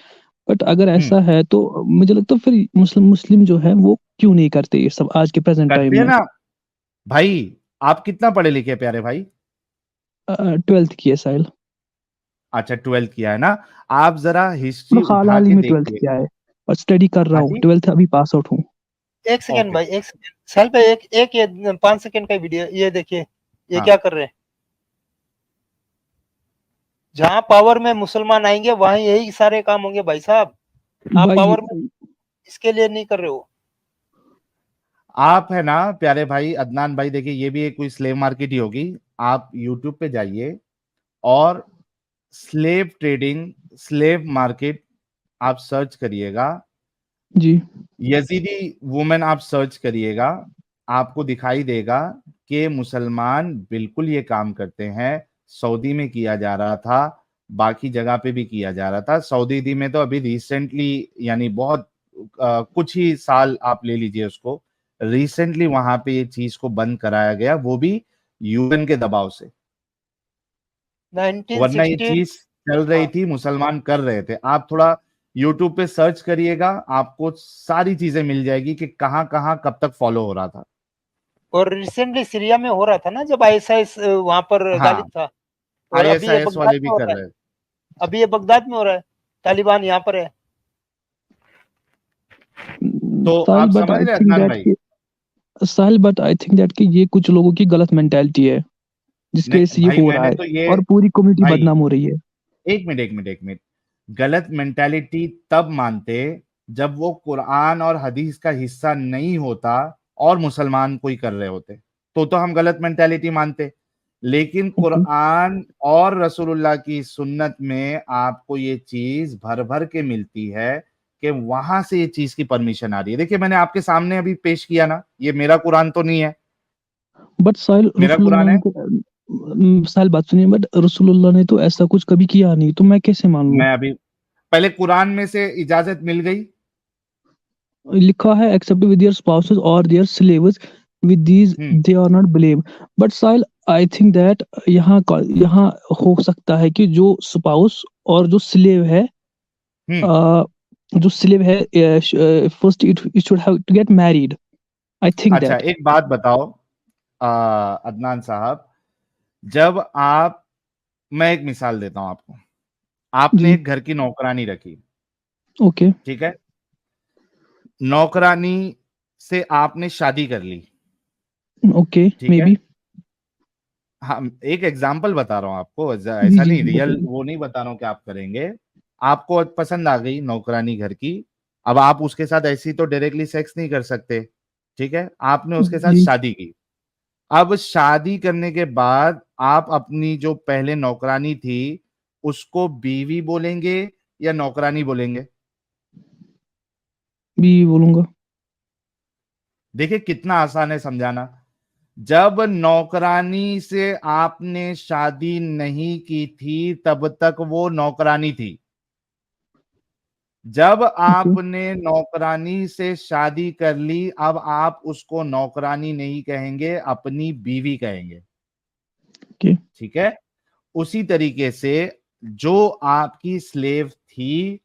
E: but अगर ऐसा है तो मुझे लगता है फिर मुस्लिम जो है वो क्यों नहीं करते ये सब आज के प्रेजेंट
A: करते
E: टाइम
A: हैं
E: में।
A: ना भाई। आप कितना पढ़े लिखे हैं प्यारे भाई?
E: 12th की है साहिल,
A: अच्छा, 12th किया है ना? आप जरा हिस्ट्री
E: मतलब हाल
A: उठा
E: हाल ही
A: के
E: में 12th
A: देखिए।
E: किया है और स्टडी कर रहा
A: हाँ
E: हूँ,
A: जी,
E: 12th अभी पास आउट हूँ।
B: एक सेकंड
A: ओके,
B: भाई, एक सेकंड साल पे एक ये 5 सेकंड का वीडियो ये देखिए, ये
A: हाँ
B: क्या कर रहे हैं। जहां पावर में मुसलमान आएंगे वहां यही सारे काम होंगे भाई साहब। आप
E: भाई
B: पावर में इसके लिए नहीं कर रहे हो।
A: आप है ना प्यारे भाई अदनान भाई, देखिए ये भी एक कोई स्लेव मार्केट ही होगी। आप यूट्यूब पे जाइए और स्लेव ट्रेडिंग, स्लेव मार्केट आप सर्च करिएगा,
E: जी
A: यजीदी वुमेन आप सर्च करिएगा, आपको दिखाई देगा कि मुसलमान बिल्कुल ये काम करते हैं। सऊदी में किया जा रहा था, बाकी जगह पे भी किया जा रहा था। सऊदी में तो अभी रिसेंटली, यानी बहुत कुछ ही साल आप ले लीजिए उसको, रिसेंटली वहां पे ये चीज को बंद कराया गया, वो भी यूएन के दबाव से। वरना ये
B: 1960।
A: चीज चल रही
B: हाँ,
A: थी, मुसलमान कर रहे थे। आप थोड़ा यूट्यूब पे सर्च करिएगा, आपको सारी चीजें मिल जाएगी कि कहां कहां कब तक फॉलो हो रहा था।
B: और रिसेंटली सीरिया में हो रहा था ना, जब आईएसआईएस वहां पर गालिब
A: हाँ,
B: था। और अभी ये
A: आईएसआईएस
B: बगदाद
A: वाले भी
B: में हो
A: कर
B: रहा है।
A: रहे हैं।
B: अभी ये बगदाद में हो रहा है, तालिबान यहाँ पर है।
A: तो
E: साहिल
A: आप
E: बट
A: समझ
E: आई
A: रहे हैं
E: थिंक
A: अदनान
E: दैट
A: भाई?
E: कि साहिल बट आई थिंक दैट कि ये कुछ लोगों की गलत मेंटालिटी है जिसके वजह से
A: नहीं
E: ये
A: भाई,
E: हो रहा
A: मैंने
E: है
A: तो ये,
E: और पूरी कम्युनिटी
A: भाई
E: बदनाम हो रही है।
A: एक मिनट, गलत मेंटालिटी तब मानते जब वो कुरान और हदीस का हिस्सा नहीं होता और मुसलमान कोई कर रहे होते, तो हम गलत मेंटालिटी मानते। लेकिन
E: ओके
A: कुरान और रसूलुल्लाह की सुन्नत में आपको ये चीज भर भर के मिलती है कि वहां से ये चीज की परमिशन आ रही है। देखिए, मैंने आपके सामने अभी पेश किया ना, ये मेरा कुरान तो नहीं है,
E: बट साहिल
A: मेरा कुरान
E: रसूलुल्लाह
A: है।
E: ने तो साहिल बात सुनिए, बट रसूलुल्लाह ने तो ऐसा कुछ कभी किया नहीं, तो मैं कैसे मान लूं।
A: मैं अभी, पहले कुरान में से इजाजत मिल गई।
E: लिखा है एक्सेप्ट विद देयर स्पाउसेस और their slaves, with these
A: hmm
E: they are not blame. But Sahil I think that यहाँ हो सकता है कि जो स्पाउस और जो स्लेव है,
A: हम्म
E: अ, जो स्लेव है first it should have to get married, I think
A: अच्छा,
E: दैट।
A: एक बात बताओ अदनान साहब, जब आप, मैं एक मिसाल देता हूं आपको। आपने
E: जी
A: एक घर की नौकरानी रखी,
E: ओके
A: ठीक है? नौकरानी से आपने शादी कर ली,
E: ओके
A: ठीक
E: मे
A: है?
E: बी
A: हाँ, एक एग्जाम्पल बता रहा हूँ आपको,
E: जी
A: ऐसा
E: जी
A: नहीं
E: जी
A: रियल
E: बताइए।
A: वो नहीं बता रहा हूँ कि आप करेंगे। आपको पसंद आ गई नौकरानी घर की, अब आप उसके साथ ऐसी तो डायरेक्टली सेक्स नहीं कर सकते, ठीक है, आपने उसके साथ
E: जी
A: शादी की। अब शादी करने के बाद आप अपनी जो पहले नौकरानी थी उसको बीवी बोलेंगे या नौकरानी बोलेंगे?
E: भी बोलूंगा।
A: देखिए कितना आसान है समझाना। जब नौकरानी से आपने शादी नहीं की थी तब तक वो नौकरानी थी। जब
E: ओके
A: आपने नौकरानी से शादी कर ली, अब आप उसको नौकरानी नहीं कहेंगे, अपनी बीवी कहेंगे।
E: ओके
A: ठीक है, उसी तरीके से जो आपकी स्लेव थी,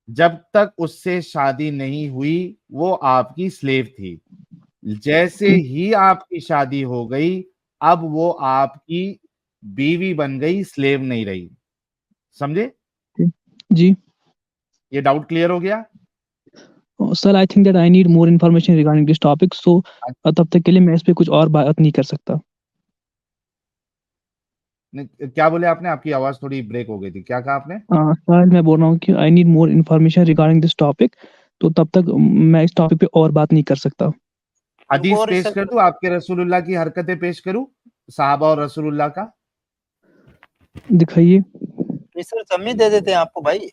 A: जब तक उससे शादी नहीं हुई वो आपकी स्लेव थी। जैसे
E: ओके
A: ही आपकी शादी हो गई, अब वो आपकी बीवी बन गई, स्लेव नहीं रही। समझे?
E: ओके। जी।
A: ये डाउट क्लियर हो गया?
E: Sir I think that I need more information regarding this topic, so तब तक के लिए मैं इस पे कुछ और बात नहीं कर सकता।
A: क्या बोले आपने? आपकी आवाज थोड़ी ब्रेक हो गई थी, क्या कहा आपने?
E: सर मैं बोल रहा हूँ कि आई need more information regarding this topic, तो तब तक मैं इस टॉपिक पे और बात नहीं कर सकता।
B: हमको
A: हदीस
B: और
A: पेश कर दूं, आपके रसूलुल्लाह की हरकतें पेश करूं, साहबा और रसूलुल्लाह का?
E: दिखाइए।
B: रिसर्च हम ही दे देते हैं आपको भाई।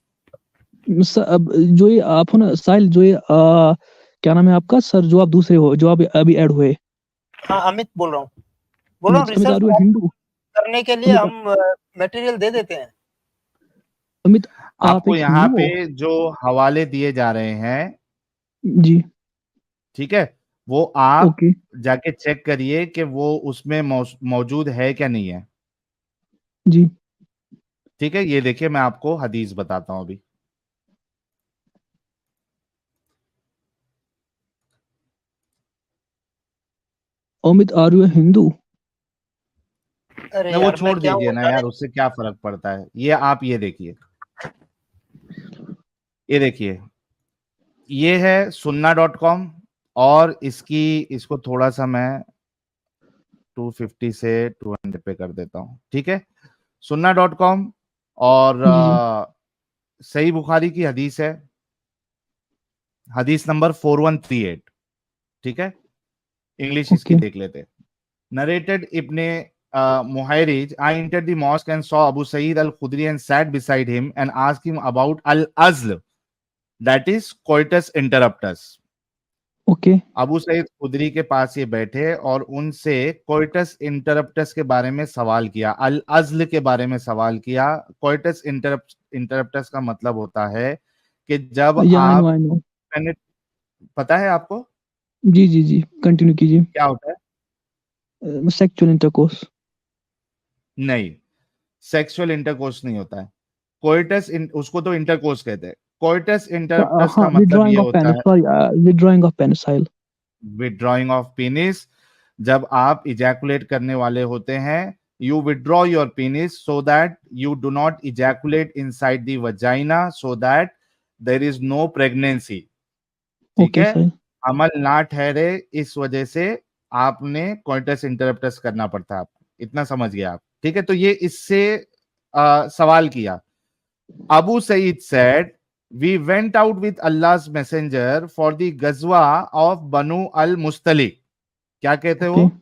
E: सर अब जो ये आप हो ना साहिल, जो ये क्या नाम है आपका सर, जो आप दूसरे हो, जो आप अभी ऐड हुए?
B: हाँ, अमित बोल रहा हूँ। बोल रहा हूँ
E: Amit
B: research
E: are you Hindu?
B: करने के लिए
E: अमित
B: हम मटेरियल दे देते हैं।
E: अमित आप
A: आपको
E: एक
A: यहाँ
E: हिंदू
A: पे
E: हो?
A: जो हवाले दिए जा रहे हैं,
E: जी।
A: ठीक है, वो आप
E: ओके।
A: जाके चेक करिए कि वो उसमें मौजूद है क्या नहीं है।
E: जी।
A: ठीक है, ये देखिए मैं आपको हदीस बताता हूं अभी।
E: Amit are you Hindu?
B: अरे
A: नहीं वो
B: यार मैं
A: छोड़
B: क्या
A: दीजिए
B: हूँ
A: ना
B: जाने।
A: यार, उससे क्या फर्क पड़ता है। ये आप ये देखिए, ये देखिए, ये है sunnah.com, और इसको थोड़ा सा मैं 250 से 200 पे कर देता हूं, ठीक है। sunnah.com, और
E: जी जी।
A: सही बुखारी की हदीस है, हदीस नंबर 4138, ठीक है। इंग्लिश इसकी
E: ओके
A: देख लेते। Narrated Ibn Muhairij, I entered the mosque and saw Abu Sa'id al-Khudri and sat beside him and asked him about al-azl, that is coitus interruptus.
E: Okay
A: Abu Saeed Khudri के पास ये बैठे और उनसे coitus interruptus के बारे में सवाल किया, अल अज़्ल के बारे में सवाल किया। कोइटस इंटरप्टस का मतलब होता है कि जब
E: या आई नो
A: आप
E: आई नो।
A: मैंने पता है आपको
E: जी जी जी कंटिन्यू कीजिए।
A: क्या होता है?
E: Sexual intercourse.
A: नहीं, सेक्सुअल इंटरकोर्स नहीं होता है। उसको तो इंटरकोर्स कहते हैं। कोइटस इंटरप्टस
E: हाँ,
A: का मतलब ये
E: विड्रॉइंग ऑफ
A: होता
E: पेनिस,
A: है
E: sorry, withdrawing of penis Sahil.
A: Withdrawing of penis. जब आप इजैकुलेट करने वाले होते हैं, you withdraw your penis so that you do not ejaculate inside the vagina, so that there is no pregnancy. ठीक
E: ओके
A: है,
E: साहिल।
A: अमल ना ठहरे, इस वजह से आपने कॉइटस इंटरप्टस करना पड़ता है आपको। इतना समझ गया आप? ठीक है, तो ये इससे सवाल किया। Abu Said said, "We went out with Allah's messenger for the Ghazwa of Banu al-Mustalik." क्या कहते हो?
E: ओके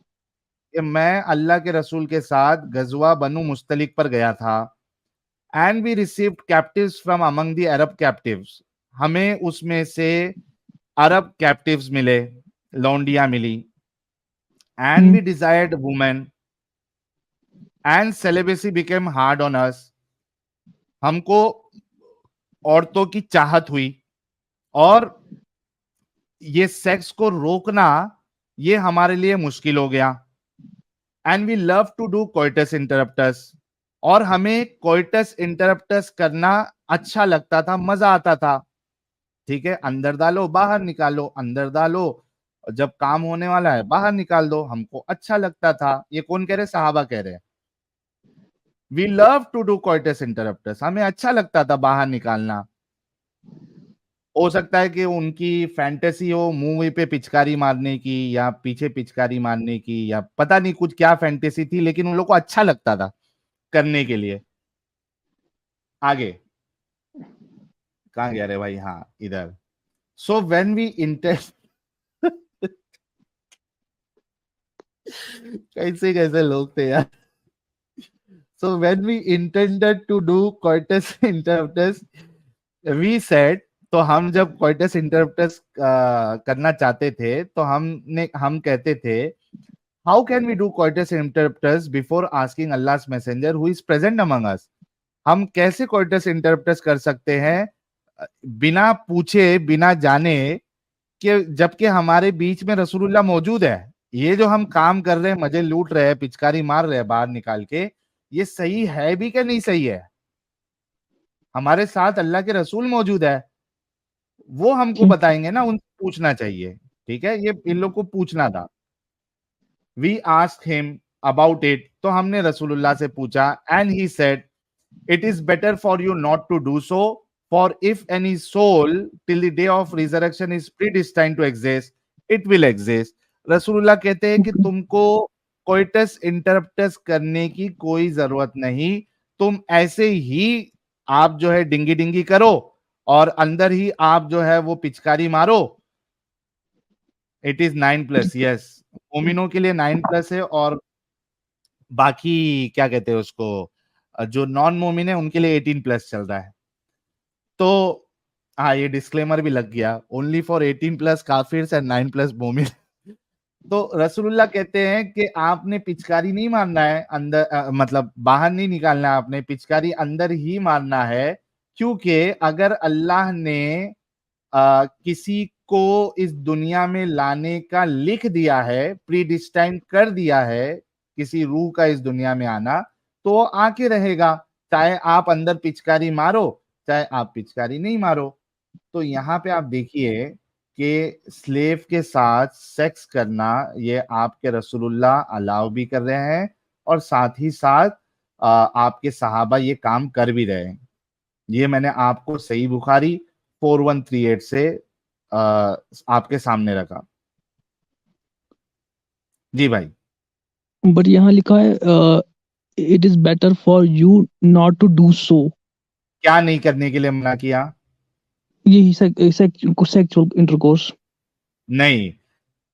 A: कि मैं अल्लाह के रसूल के साथ गजवा बनु मुस्तलिक पर गया था। And we received captives from among the Arab captives. हमें उसमें से अरब कैप्टिव्स मिले, लौंडियां मिली। And we desired women and celibacy became hard on us. हमको औरतों की चाहत हुई, और ये सेक्स को रोकना ये हमारे लिए मुश्किल हो गया। And we love to do coitus interruptus, और हमें कोइटस इंटरप्टस करना अच्छा लगता था, मजा आता था। ठीक है, अंदर डालो बाहर निकालो, अंदर डालो, जब काम होने वाला है बाहर निकाल दो, हमको अच्छा लगता था। ये कौन कह रहे? साहबा कह रहे हैं। We love to do coitus interruptus, हमें अच्छा लगता था बाहर निकालना। हो सकता है कि उनकी फैंटेसी हो मूवी पे पिचकारी मारने की या पीछे पिचकारी मारने की, या पता नहीं कुछ क्या फैंटेसी थी, लेकिन उन लोग को अच्छा लगता था करने के लिए। आगे कहाँ गया रे भाई, हाँ इधर। सो व्हेन वी इंटेंट कैसे कैसे लोग थे यार। So when we intended to do coitus interruptus we said, तो हम जब coitus interruptus करना चाहते थे तो हम कहते थे, how can we do coitus interruptus before asking Allah's messenger who is present among us। हम कैसे coitus interruptus कर सकते हैं बिना पूछे बिना जाने कि जबकि हमारे बीच में रसूलुल्लाह मौजूद है। ये जो हम काम कर रहे हैं, मजे लूट रहे हैं, पिचकारी मार रहे हैं बाहर निकाल के, ये सही है भी क्या नहीं सही है? हमारे साथ अल्लाह के रसूल मौजूद है, वो हमको
E: ठीक।
A: बताएंगे ना, उनसे पूछना चाहिए। ठीक है, ये इन लोग को पूछना था। We asked him about it, तो हमने रसूलुल्लाह से पूछा, and he said, it is better for you not to do so, for if any soul till the day of resurrection is predestined to exist, it will exist। रसूलुल्लाह कहते हैं कि
E: okay.
A: तुमको कोइटस इंटरप्टस करने की कोई जरूरत नहीं, तुम ऐसे ही आप जो है डिंगी डिंगी करो और अंदर ही आप जो है वो पिचकारी मारो। इट इज 9+, यस, मोमिनों के लिए 9+ है, और बाकी क्या कहते हैं उसको, जो नॉन मोमिन है उनके लिए 18+ चल रहा है। तो हाँ, ये डिस्क्लेमर भी लग गया, ओनली फॉर 18+ काफिर्स एंड 9+ मोमिन। तो रसूलुल्लाह कहते हैं कि आपने पिचकारी नहीं मारना है अंदर, मतलब बाहर नहीं निकालना है, आपने पिचकारी अंदर ही मारना है, क्योंकि अगर अल्लाह ने किसी को इस दुनिया में लाने का लिख दिया है, प्रीडिस्टाइन कर दिया है किसी रूह का इस दुनिया में आना, तो वो आके रहेगा, चाहे आप अंदर पिचकारी मारो चाहे आप पिचकारी नहीं मारो। तो यहाँ पे आप देखिए कि स्लेव के साथ सेक्स करना ये आपके रसूलुल्लाह अलाउ भी कर रहे हैं, और साथ ही साथ आपके सहाबा ये काम कर भी रहे हैं। ये मैंने आपको सही बुखारी 4138 से आपके सामने रखा। जी भाई।
E: बट यहाँ लिखा है it is better for you not to do so.
A: क्या नहीं करने के लिए मना किया?
E: यही सेक्सुअल इंटरकोर्स।
A: नहीं,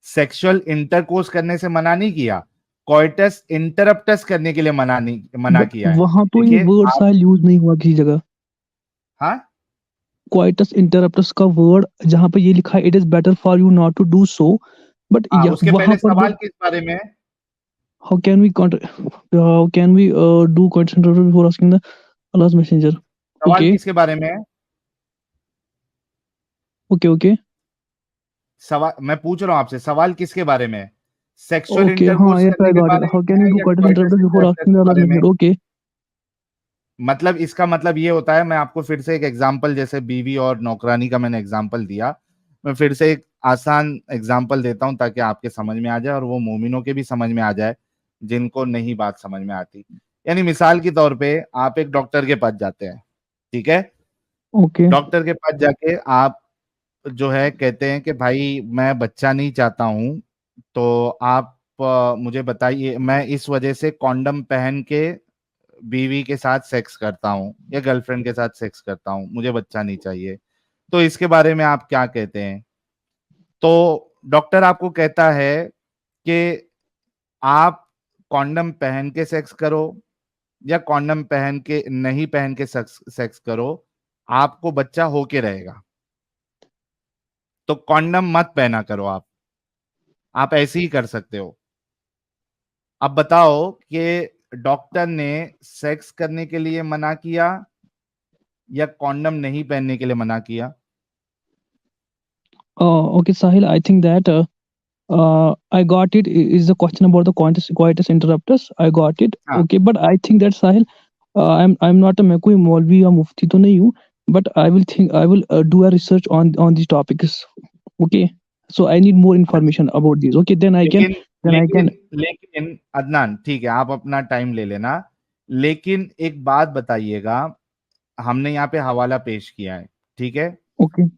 A: सेक्सुअल इंटरकोर्स करने से मना नहीं किया, कोइटस इंटरप्टस करने के लिए मना
E: बट
A: किया है।
E: वहां तो ये
A: देखिए
E: वर्ड
A: आप,
E: साइल यूज नहीं हुआ किसी जगह।
A: हाँ
E: क्वाइटस इंटरप्टस का वर्ड जहां पे ये लिखा है it is better for you not to do so, but
A: उसके
E: वहां
A: पहले
E: पर
A: सवाल
E: जो
A: किस बारे में है?
E: how can we do quotes interpret before asking the Allah's messenger?
A: सवाल
E: Okay,
A: किसके बारे में है?
E: okay,
A: सवाल मैं पूछ रहा हूं आपसे, सवाल किसके बारे में है? Sexual
E: okay. हाँ,
A: इंटरकोर्स
E: yes,
A: करने
E: I
A: के
E: got it.
A: बारे
E: How
A: में
E: can we
A: है
E: do
A: या
E: quotes
A: coitus
E: interpret before
A: interruptus
E: asking the
A: के
E: Allah's
A: बारे में?
E: messenger? Okay.
A: मतलब इसका मतलब ये होता है, मैं आपको फिर से एक एग्जांपल, जैसे बीवी और नौकरानी का मैंने एग्जांपल दिया, मैं फिर से एक आसान एग्जांपल देता हूं ताकि आपके समझ में आ जाए और वो मोमिनों के भी समझ में आ जाए जिनको नहीं बात समझ में आती। यानी मिसाल के तौर पे आप एक डॉक्टर के पास जाते हैं, ठीक है,
E: Okay.
A: डॉक्टर के पास जाके आप जो है कहते हैं कि भाई मैं बच्चा नहीं चाहता हूं, तो आप मुझे बताइए, मैं इस वजह से कॉन्डम पहन के बीवी के साथ सेक्स करता हूँ या गर्लफ्रेंड के साथ सेक्स करता हूँ, मुझे बच्चा नहीं चाहिए, तो इसके बारे में आप क्या कहते हैं? तो डॉक्टर आपको कहता है कि आप कॉन्डम पहन के सेक्स करो या कॉन्डम पहन के नहीं पहन के सेक्स करो, आपको बच्चा होके रहेगा। तो कॉन्डम मत पहना करो, आप ऐसे ही कर सकते हो। अब बताओ कि डॉक्टर ने सेक्स करने के लिए मना किया या कॉन्डम नहीं पहनने के लिए मना किया?
E: Okay, Sahil, I think that I got it. Is the question about the quietus interruptus? I got it.
A: हाँ,
E: Okay, but I think that Sahil, I'm not a मैं कोई मौलवी या मुफ्ती तो नहीं हूँ, but I will do a research on these topics. Okay, so I need more information about these. Okay, then I can
A: लेकिन
E: then I can.
A: लेकिन अदनान, ठीक है, आप अपना टाइम ले लेना, लेकिन एक बात बताइएगा, हमने यहाँ पे हवाला पेश किया है, ठीक है,
E: Okay,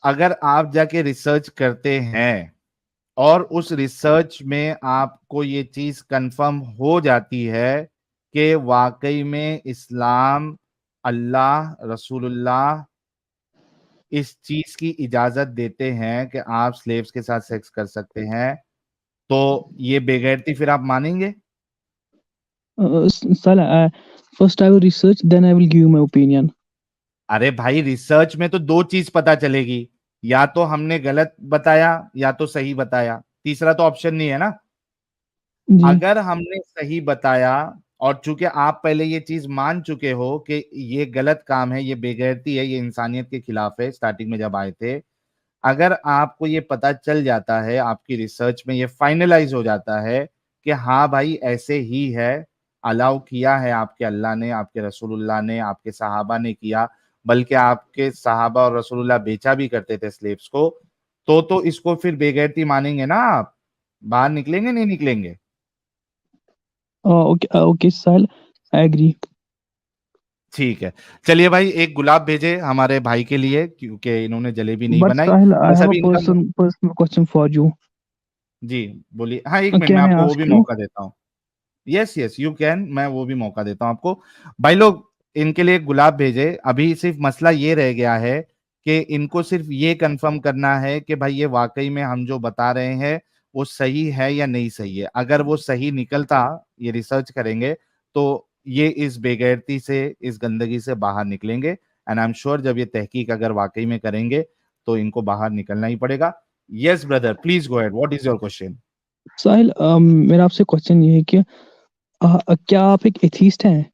A: अगर आप जाके रिसर्च करते हैं और उस रिसर्च में आपको ये चीज कंफर्म हो जाती है कि वाकई में इस्लाम, अल्लाह, रसूलुल्लाह इस चीज की इजाजत देते हैं कि आप स्लेव्स के साथ सेक्स कर सकते हैं, तो ये बेगैरती फिर आप मानेंगे?
E: Salah, first I will research, then I will give my opinion.
A: अरे भाई, रिसर्च में तो दो चीज पता चलेगी, या तो हमने गलत बताया या तो सही बताया, तीसरा तो ऑप्शन नहीं है ना।
E: जी।
A: अगर हमने सही बताया और चूंकि आप पहले ये चीज मान चुके हो कि ये गलत काम है, ये बेगैरती है, ये इंसानियत के खिलाफ है, स्टार्टिंग में जब आए थे, अगर आपको ये पता चल जाता है, आपकी रिसर्च में ये फाइनलाइज हो जाता है कि हाँ भाई ऐसे ही है, अलाउ किया है आपके अल्लाह ने, आपके रसूलुल्लाह ने, आपके सहाबा ने किया, बल्कि आपके सहाबा और रसूलुल्लाह बेचा भी करते थे स्लेव्स को, तो इसको फिर बेगैरती मानेंगे ना आप? बाहर निकलेंगे नहीं निकलेंगे?
E: Okay, okay, Sahil, I agree.
A: ठीक है, चलिए भाई, एक गुलाब भेजे हमारे भाई के लिए, क्योंकि इन्होंने जलेबी नहीं
E: But
A: बनाई।
E: Sahil, I
A: बस
E: have a
A: अभी इनका
E: personal question for you.
A: जी बोलिए। हाँ, एक मिनट,
E: Can
A: मैं
E: I
A: आपको वो भी
E: ask you?
A: मौका देता हूँ। यस यस यू कैन, मैं वो भी मौका देता हूँ आपको। भाई लोग, इनके लिए गुलाब भेजे। अभी सिर्फ मसला ये रह गया है कि इनको सिर्फ ये कंफर्म करना है कि भाई ये वाकई में हम जो बता रहे हैं वो सही है या नहीं सही है। अगर वो सही निकलता, ये रिसर्च करेंगे, तो ये इस बेगैरती से, इस गंदगी से बाहर निकलेंगे। एंड आई एम श्योर जब ये तहकीक अगर वाकई में करेंगे तो इनको बाहर निकलना ही पड़ेगा। Yes brother, please go ahead, what is your question?
E: Sahil, मेरा आपसे क्वेश्चन ये है कि क्या आप एक एथीस्ट हैं?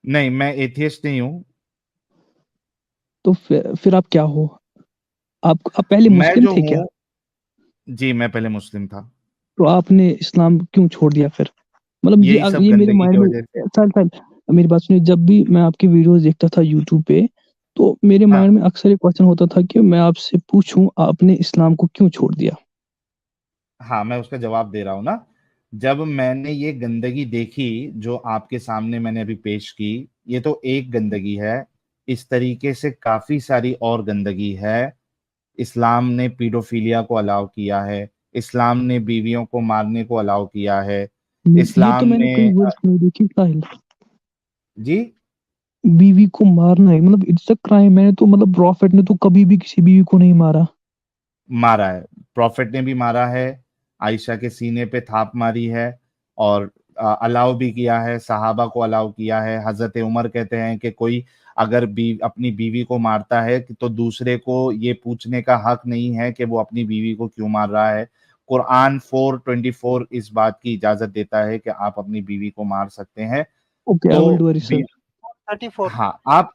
A: नहीं, मैं एथियस्ट नहीं हूँ।
E: तो फिर आप क्या हो? आप पहले
A: मैं
E: मुस्लिम
A: जो
E: थे क्या?
A: हूँ, जी मैं पहले मुस्लिम था।
E: तो आपने इस्लाम क्यों छोड़ दिया फिर? मतलब
A: यही सब
E: ये मेरे
A: गंदगी की
E: माइंड में,
A: वजह से।
E: साहिल साहिल, मेरी बात सुनिए। जब भी मैं आपकी वीडियोस देखता था यूट्यूब पे, तो मेरे
A: हाँ
E: माइंड में अक्सर ये क्वेश्चन होता था कि मैं आपसे पूछूं, आपने इस्लाम को क्यों छोड़ दिया?
A: हाँ, मैं उसका जवाब दे रहा हूँ ना। जब मैंने ये गंदगी देखी जो आपके सामने मैंने अभी पेश की, ये तो एक गंदगी है, इस तरीके से काफी सारी और गंदगी है। इस्लाम ने पीडोफिलिया को अलाउ किया है, इस्लाम ने बीवियों को मारने को अलाउ किया है,
E: ये तो
A: इस्लाम
E: मैंने
A: ने
E: कई वर्स में देखी साहिल।
A: जी
E: बीवी को मारना है, मतलब इट्स अ क्राइम। मैंने तो, मतलब प्रॉफिट ने तो कभी भी किसी बीवी को नहीं मारा।
A: मारा है, प्रॉफिट ने भी मारा है, आयशा के सीने पे थाप मारी है, और अलाउ भी किया है, सहाबा को अलाउ किया है। हजरत उमर कहते हैं कि कोई अगर अपनी बीवी को मारता है तो दूसरे को ये पूछने का हक नहीं है कि वो अपनी बीवी को क्यों मार रहा है। कुरान 4:24 इस बात की इजाजत देता है कि आप अपनी बीवी को मार सकते हैं।
E: ओके, आई विल
A: तो
E: डू रिसर्च।
B: 34।
A: हाँ, आप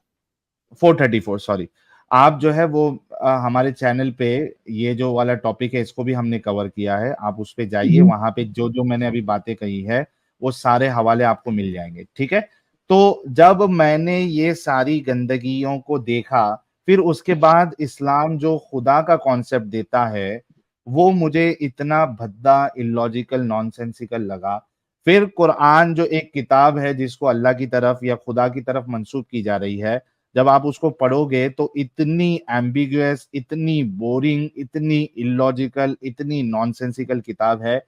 A: 434, सॉरी, आप जो है वो हमारे चैनल पे ये जो वाला टॉपिक है इसको भी हमने कवर किया है, आप उस पे जाइए,
E: जी।
A: वहां पे जो जो मैंने अभी बातें कही है वो सारे हवाले आपको मिल जाएंगे, ठीक है। तो जब मैंने ये सारी गंदगियों को देखा, फिर उसके बाद इस्लाम जो खुदा का कॉन्सेप्ट देता है वो मुझे इतना भद्दा, इलॉजिकल, नॉनसेंसिकल लगा। फिर कुरान जो एक किताब है जिसको अल्लाह की तरफ या खुदा की तरफ मंसूब की जा रही है, जब आप उसको पढ़ोगे तो इतनी एम्बिगुअस, इतनी बोरिंग, इतनी इलॉजिकल, इतनी नॉनसेंसिकल किताब है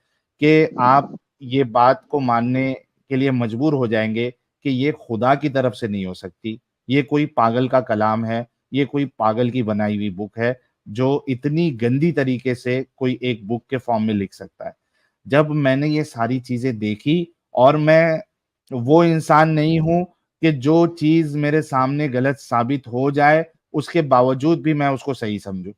A: कि आप ये बात को मानने के लिए मजबूर हो जाएंगे कि ये खुदा की तरफ से नहीं हो सकती, ये कोई पागल का कलाम है, ये कोई पागल की बनाई हुई बुक है जो इतनी गंदी तरीके से कोई एक बुक के फॉर्म में लिख सकता है। जब मैंने ये सारी चीजें देखी, और मैं वो इंसान नहीं हूं कि जो चीज मेरे सामने गलत साबित हो जाए उसके बावजूद भी मैं उसको सही समझूं।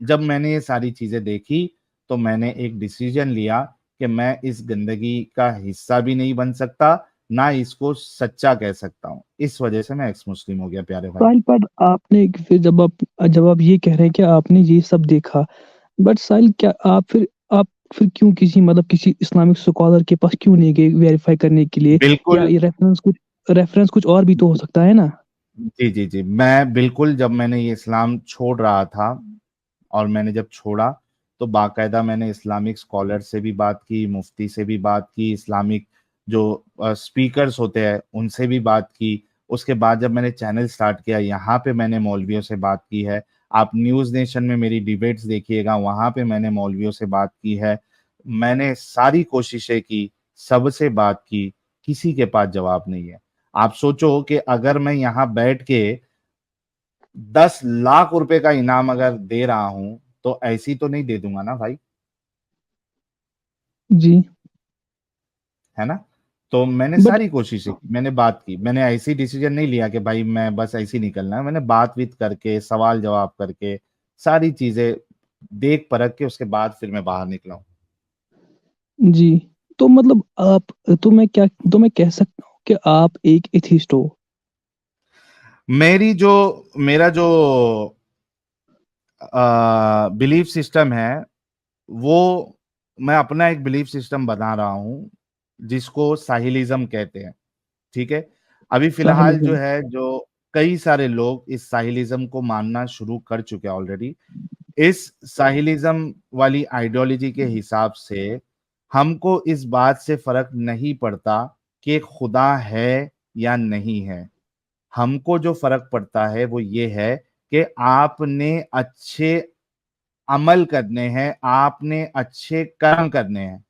A: जब मैंने ये सारी चीजें देखी तो मैंने एक डिसीजन लिया कि मैं इस गंदगी का हिस्सा भी नहीं बन सकता, ना इसको सच्चा कह सकता हूँ। इस वजह से मैं एक्स मुस्लिम हो गया, प्यारे भाई।
E: साहिल, पर आपने फिर, जब आप ये कह रहे हैं कि आपने ये सब देखा, बट साहिल, क्या आप फिर क्यों किसी, मतलब किसी इस्लामिक स्कॉलर के पास क्यों नहीं गए वेरीफाई करने के लिए? या
A: बिल्कुल।
E: ये रेफरेंस कुछ और भी तो हो सकता है ना?
A: जी जी जी, मैं बिल्कुल, जब मैंने ये इस्लाम छोड़ रहा था और मैंने जब छोड़ा तो बाकायदा मैंने इस्लामिक स्कॉलर से भी बात की, मुफ्ती से भी बात की, इस्लामिक जो स्पीकर्स होते हैं उनसे भी बात की। उसके बाद जब मैंने चैनल स्टार्ट किया, यहाँ पे मैंने मौलवियों से बात की है। आप न्यूज़ नेशन में मेरी डिबेट्स देखिएगा, वहां पे मैंने मौलवियों से बात की है। मैंने सारी कोशिशें की, सबसे बात की, किसी के पास जवाब नहीं है। आप सोचो कि अगर मैं यहाँ बैठ के 10 लाख रुपए का इनाम अगर दे रहा हूं तो ऐसी तो नहीं दे दूंगा ना भाई,
E: जी।
A: है ना। तो मैंने
E: बट
A: सारी कोशिशें की, मैंने बात की, मैंने ऐसी डिसीजन नहीं लिया कि भाई मैं बस ऐसे ही निकलना है। मैंने बात वित करके, सवाल जवाब करके, सारी चीजें देख परख के उसके बाद फिर मैं बाहर निकला हूँ।
E: जी, तो मतलब आप, तो मैं कह सकता हूँ कि आप एक एथिस्ट हो।
A: मेरा जो बिलीफ सिस्टम है, वो मैं अपना एक बिलीफ सिस्टम बना रहा हूँ जिसको साहिलिज्म कहते हैं। ठीक है। अभी फिलहाल जो
E: साहिलिज्म।
A: है, जो कई सारे लोग इस साहिलिज्म को मानना शुरू कर चुके हैं ऑलरेडी। इस साहिलिज्म वाली आइडियोलॉजी के हिसाब से हमको इस बात से फर्क नहीं पड़ता कि खुदा है या नहीं है। हमको जो फर्क पड़ता है वो ये है कि आपने अच्छे अमल करने हैं, आपने अच्छे कर्म करने हैं।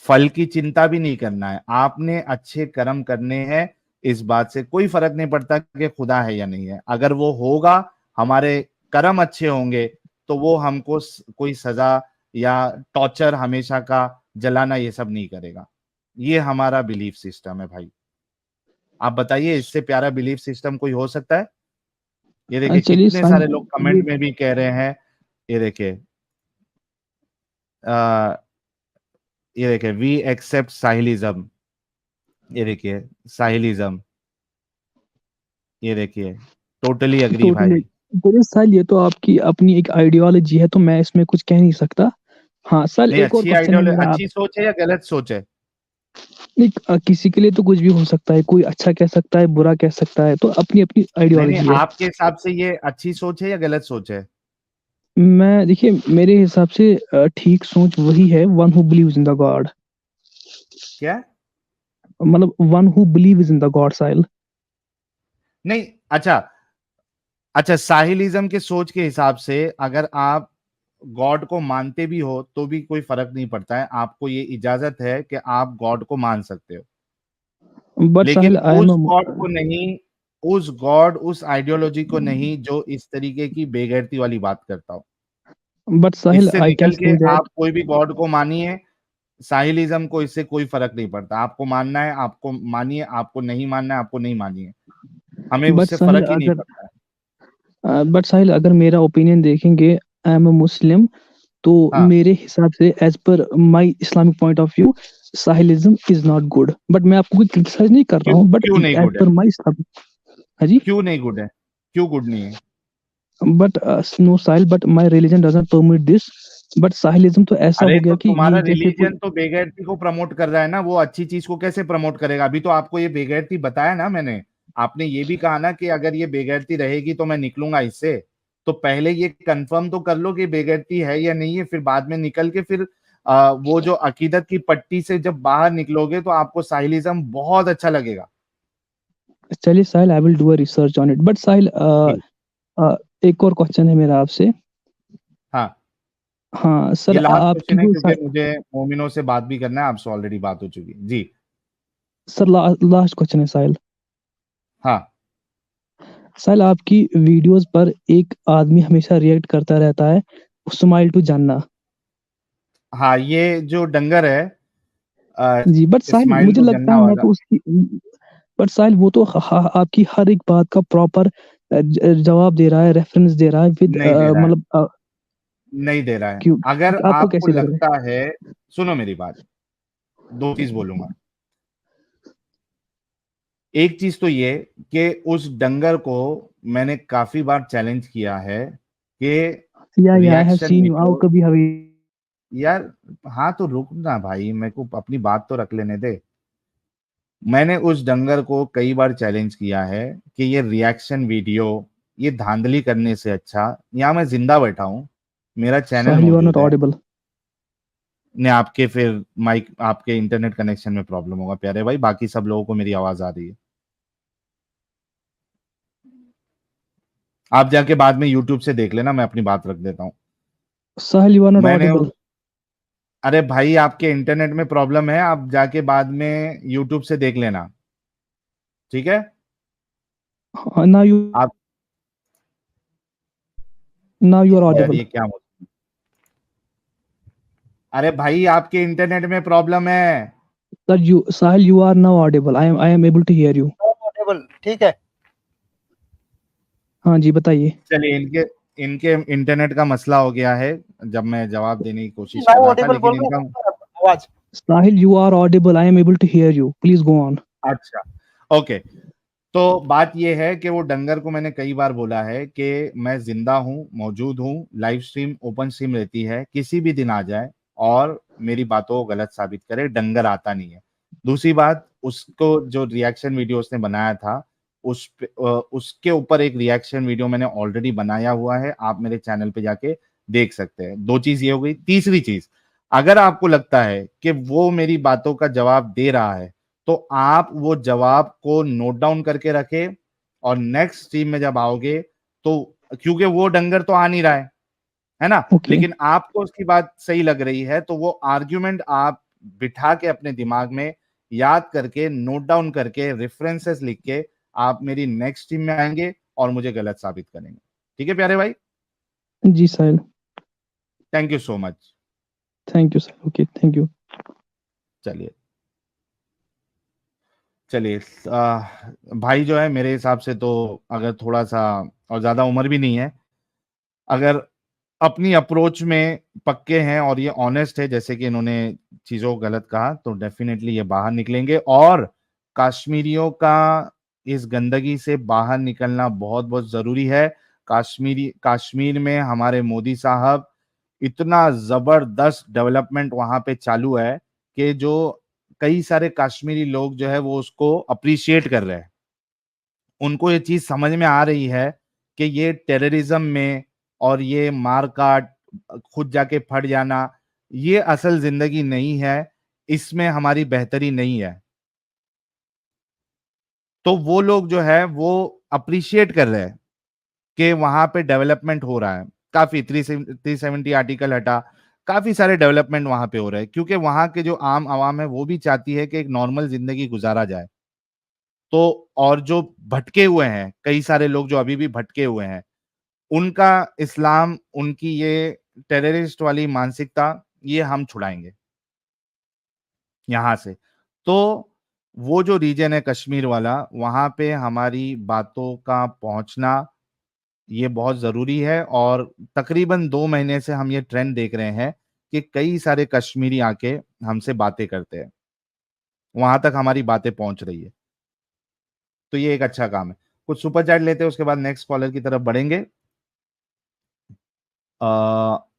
A: फल की चिंता भी नहीं करना है, आपने अच्छे कर्म करने हैं। इस बात से कोई फर्क नहीं पड़ता कि खुदा है या नहीं है। अगर वो होगा, हमारे कर्म अच्छे होंगे, तो वो हमको कोई सजा या टॉर्चर हमेशा का जलाना ये सब नहीं करेगा। ये हमारा बिलीफ सिस्टम है भाई। आप बताइए, इससे प्यारा बिलीफ सिस्टम कोई हो सकता है? ये देखिए
E: चलिए
A: कितने
E: साहिल,
A: सारे लोग कमेंट में भी कह रहे हैं। ये देखिए, ये देखिए, वी एक्सेप्ट साहिलिज्म। ये देखिए, साहिलिज्म। ये देखिए, टोटली अग्री
E: टोटली।
A: भाई।
E: चलिए साहिल, ये तो आपकी अपनी एक आइडियोलॉजी है, तो मैं इसमें कुछ कह नहीं सकता। हाँ साहिल,
A: नहीं,
E: एक और
A: अच्छी
E: क्वेश्चन है
A: आइडियोलॉजी,
E: मेरा आप।
A: अच्छी सोच है या गलत सोच है?
E: नहीं, किसी के लिए तो कुछ भी हो सकता है, कोई अच्छा कह सकता है, बुरा कह सकता है, तो अपनी अपनी
A: नहीं नहीं,
E: आइडियोलॉजी है।
A: आपके हिसाब से ये अच्छी सोच है या गलत सोच है?
E: मैं देखिए, मेरे हिसाब से ठीक सोच वही है, one who believes in the God.
A: क्या?
E: मतलब one who believes in the God Sahil.
A: नहीं, अच्छा, अच्छा, साहिलिज्म के सोच के हिसाब से अगर आप गॉड को मानते भी हो तो भी कोई फर्क नहीं पड़ता है, आपको ये इजाजत है कि आप गॉड को मान सकते हो।
E: बट
A: लेकिन
E: साहिल, आई एम
A: उस गॉड को नहीं, उस गॉड, उस आइडियोलॉजी को नहीं जो इस तरीके की बेगैरती वाली बात करता हो।
E: बट साहिल,
A: इससे
E: आई कैन
A: निकल के
E: से दैट।
A: आप कोई भी गॉड को मानिए, साहिलिज्म को इससे कोई फर्क नहीं पड़ता। आपको मानना है आपको मानिए, आपको नहीं मानना है आपको नहीं मानिए, हमें
E: बट
A: उससे
E: साहिल
A: फर्क ही नहीं
E: अगर
A: पड़ता है।
E: बट साहिल, अगर मेरा ओपिनियन देखेंगे, आई एम अ मुस्लिम, तो
A: हाँ,
E: मेरे हिसाब से as per my Islamic point of view, Sahilism is not good. But मैं आपको कोई क्रिटिसाइज नहीं कर रहा
A: क्यों
E: हूँ, बट
A: क्यों नहीं
E: एज
A: गुड है?
E: पर माय इस्लाम। हाँ जी।
A: क्यों नहीं गुड है? क्यों गुड नहीं है?
E: But no Sahil, but my religion doesn't permit this. But Sahilism तो ऐसा
A: अरे
E: हो
A: तो
E: गया कि
A: तुम्हारा
E: ये जैसे कोई।
A: रिलीजन तो बेगैरती को प्रमोट कर रहा है ना, वो अच्छी चीज को कैसे प्रमोट करेगा? अभी तो आपको ये बेगैरती बताया ना मैंने। आपने ये भी कहा ना कि अगर ये बेगैरती रहेगी तो मैं निकलूंगा इससे। तो पहले ये कंफर्म तो कर लो कि बेगैरती है या नहीं है, फिर बाद में निकल के फिर वो जो अकीदत की पट्टी से जब बाहर निकलोगे तो आपको साहिलिज्म बहुत अच्छा लगेगा।
E: चलिए Sahil, I will do a research on it. But Sahil,
A: जी।
E: एक और क्वेश्चन है मेरा आपसे।
A: हाँ,
E: हाँ
A: ये
E: सर,
A: लास्ट
E: आपकी
A: क्वेश्चन है
E: जो
A: क्योंकि मुझे मोमिनों से बात भी करना है, आपसे ऑलरेडी बात हो चुकी है। जी।
E: सर, लास्ट क्वेश्चन है साहिल।
A: हाँ
E: साहिल, आपकी वीडियोस पर एक आदमी हमेशा रिएक्ट करता रहता है, स्माइल टू जानना।
A: हाँ, ये जो डंगर है,
E: जी, बट साहिल
A: इस्माइल
E: मुझे
A: टू
E: लगता
A: जन्ना
E: है मैं
A: वाला।
E: तो उसकी। बट साहिल वो तो आपकी हर एक बात का प्रॉपर जवाब दे रहा है, रेफरेंस दे रहा है विद
A: नहीं दे रहा है,
E: मतलब
A: नहीं दे रहा है।
E: क्यों?
A: अगर
E: आपको
A: आपको
E: कैसे लग रहा
A: लगता है, सुनो मेरी बात, दो चीज बोलूंगा। एक चीज तो ये कि उस डंगर को मैंने काफी बार चैलेंज किया है कि
E: है? या I have
A: reaction
E: seen you, आओ
A: वीडियो।
E: कभी हवे।
A: यार, हाँ तो रुक ना भाई, मेरे को अपनी बात तो रख लेने दे। मैंने उस डंगर को कई बार चैलेंज किया है कि ये रिएक्शन वीडियो, ये धांधली करने से अच्छा यहाँ मैं जिंदा बैठा हूँ, मेरा channel
E: Sahil, you are not
A: मौजूद है।
E: ऑडिबल।
A: ने आपके फिर माइक, आपके इंटरनेट कनेक्शन में प्रॉब्लम होगा प्यारे भाई, बाकी सब लोगों को मेरी आवाज आ रही है। आप जाके बाद में यूट्यूब से देख लेना, मैं अपनी बात रख देता हूँ।
E: साहिल यू आर नॉट
A: मैंने
E: ऑडिबल।
A: अरे भाई आपके इंटरनेट में प्रॉब्लम है, आप जाके बाद में यूट्यूब से देख लेना, ठीक है।
E: नाउ यू
A: आप
E: आर
A: यार
E: ऑडिबल।
A: ये क्या अरे भाई आपके इंटरनेट में प्रॉब्लम है।
E: Sir you Sahil you are now audible. I am able to hear you.
B: Audible, ठीक है।
E: हाँ जी बताइए।
A: चलिए इनके इनके इंटरनेट का मसला हो गया है, जब मैं जवाब देने की कोशिश कर
B: नाउ
A: रहा था,
B: ऑडिबल
A: लेकिन
B: बोल रहा
A: इनका
B: हूँ आवाज।
E: Sahil you are audible. I am able to hear you, please go on.
A: अच्छा ओके। तो बात यह है कि वो डंगर को मैंने कई बार बोला है कि मैं जिंदा हूं, मौजूद हूं, लाइव स्ट्रीम ओपन स्ट्रीम रहती है, किसी भी दिन आ जाए और मेरी बातों को गलत साबित करे, डंगर आता नहीं है। दूसरी बात, उसको जो रिएक्शन वीडियो उसने बनाया था उसके ऊपर एक रिएक्शन वीडियो मैंने ऑलरेडी बनाया हुआ है, आप मेरे चैनल पे जाके देख सकते हैं। दो चीज ये हो गई। तीसरी चीज, अगर आपको लगता है कि वो मेरी बातों का जवाब दे रहा है तो आप वो जवाब को नोट डाउन करके रखें और नेक्स्ट स्ट्रीम में जब आओगे तो, क्योंकि वो डंगर तो आ नहीं रहा है ना,
E: ओके
A: लेकिन आपको उसकी बात सही लग रही है, तो वो आर्ग्यूमेंट आप बिठा के अपने दिमाग में याद करके, नोट डाउन करके, रेफरेंसेस लिख के आप मेरी नेक्स्ट स्ट्रीम में आएंगे और मुझे गलत साबित करेंगे। ठीक है प्यारे भाई,
E: जी Sahil.
A: Thank you so much.
E: Thank you sir. Okay thank you.
A: चलिए चलिए भाई जो है मेरे हिसाब से तो, अगर थोड़ा सा, और ज्यादा उम्र भी नहीं है, अगर अपनी अप्रोच में पक्के हैं और ये ऑनेस्ट है, जैसे कि इन्होंने चीजों को गलत कहा, तो डेफिनेटली ये बाहर निकलेंगे। और कश्मीरियों का इस गंदगी से बाहर निकलना बहुत बहुत जरूरी है। कश्मीर में हमारे मोदी साहब, इतना जबरदस्त डेवलपमेंट वहां पे चालू है कि जो कई सारे कश्मीरी लोग जो है वो उसको अप्रिशिएट कर रहे हैं। उनको ये चीज समझ में आ रही है कि ये टेररिज्म में और ये मार काट, खुद जाके फट जाना, ये असल जिंदगी नहीं है, इसमें हमारी बेहतरी नहीं है। तो वो लोग जो है वो अप्रिशिएट कर रहे हैं कि वहां पे डेवलपमेंट हो रहा है। काफी 370 आर्टिकल हटा, काफी सारे डेवलपमेंट वहां पे हो रहे हैं, क्योंकि वहां के जो आम आवाम है वो भी चाहती है कि एक नॉर्मल जिंदगी गुजारा जाए। तो और जो भटके हुए हैं, कई सारे लोग जो अभी भी भटके हुए हैं, उनका इस्लाम, उनकी ये टेररिस्ट वाली मानसिकता, ये हम छुड़ाएंगे यहाँ से। तो वो जो रीजन है कश्मीर वाला, वहां पे हमारी बातों का पहुंचना ये बहुत जरूरी है। और तकरीबन 2 महीने से हम ये ट्रेंड देख रहे हैं कि कई सारे कश्मीरी आके हमसे बातें करते हैं, वहां तक हमारी बातें पहुंच रही है। तो ये एक अच्छा काम है। कुछ सुपर चैट लेते हैं, उसके बाद नेक्स्ट कॉलर की तरफ बढ़ेंगे।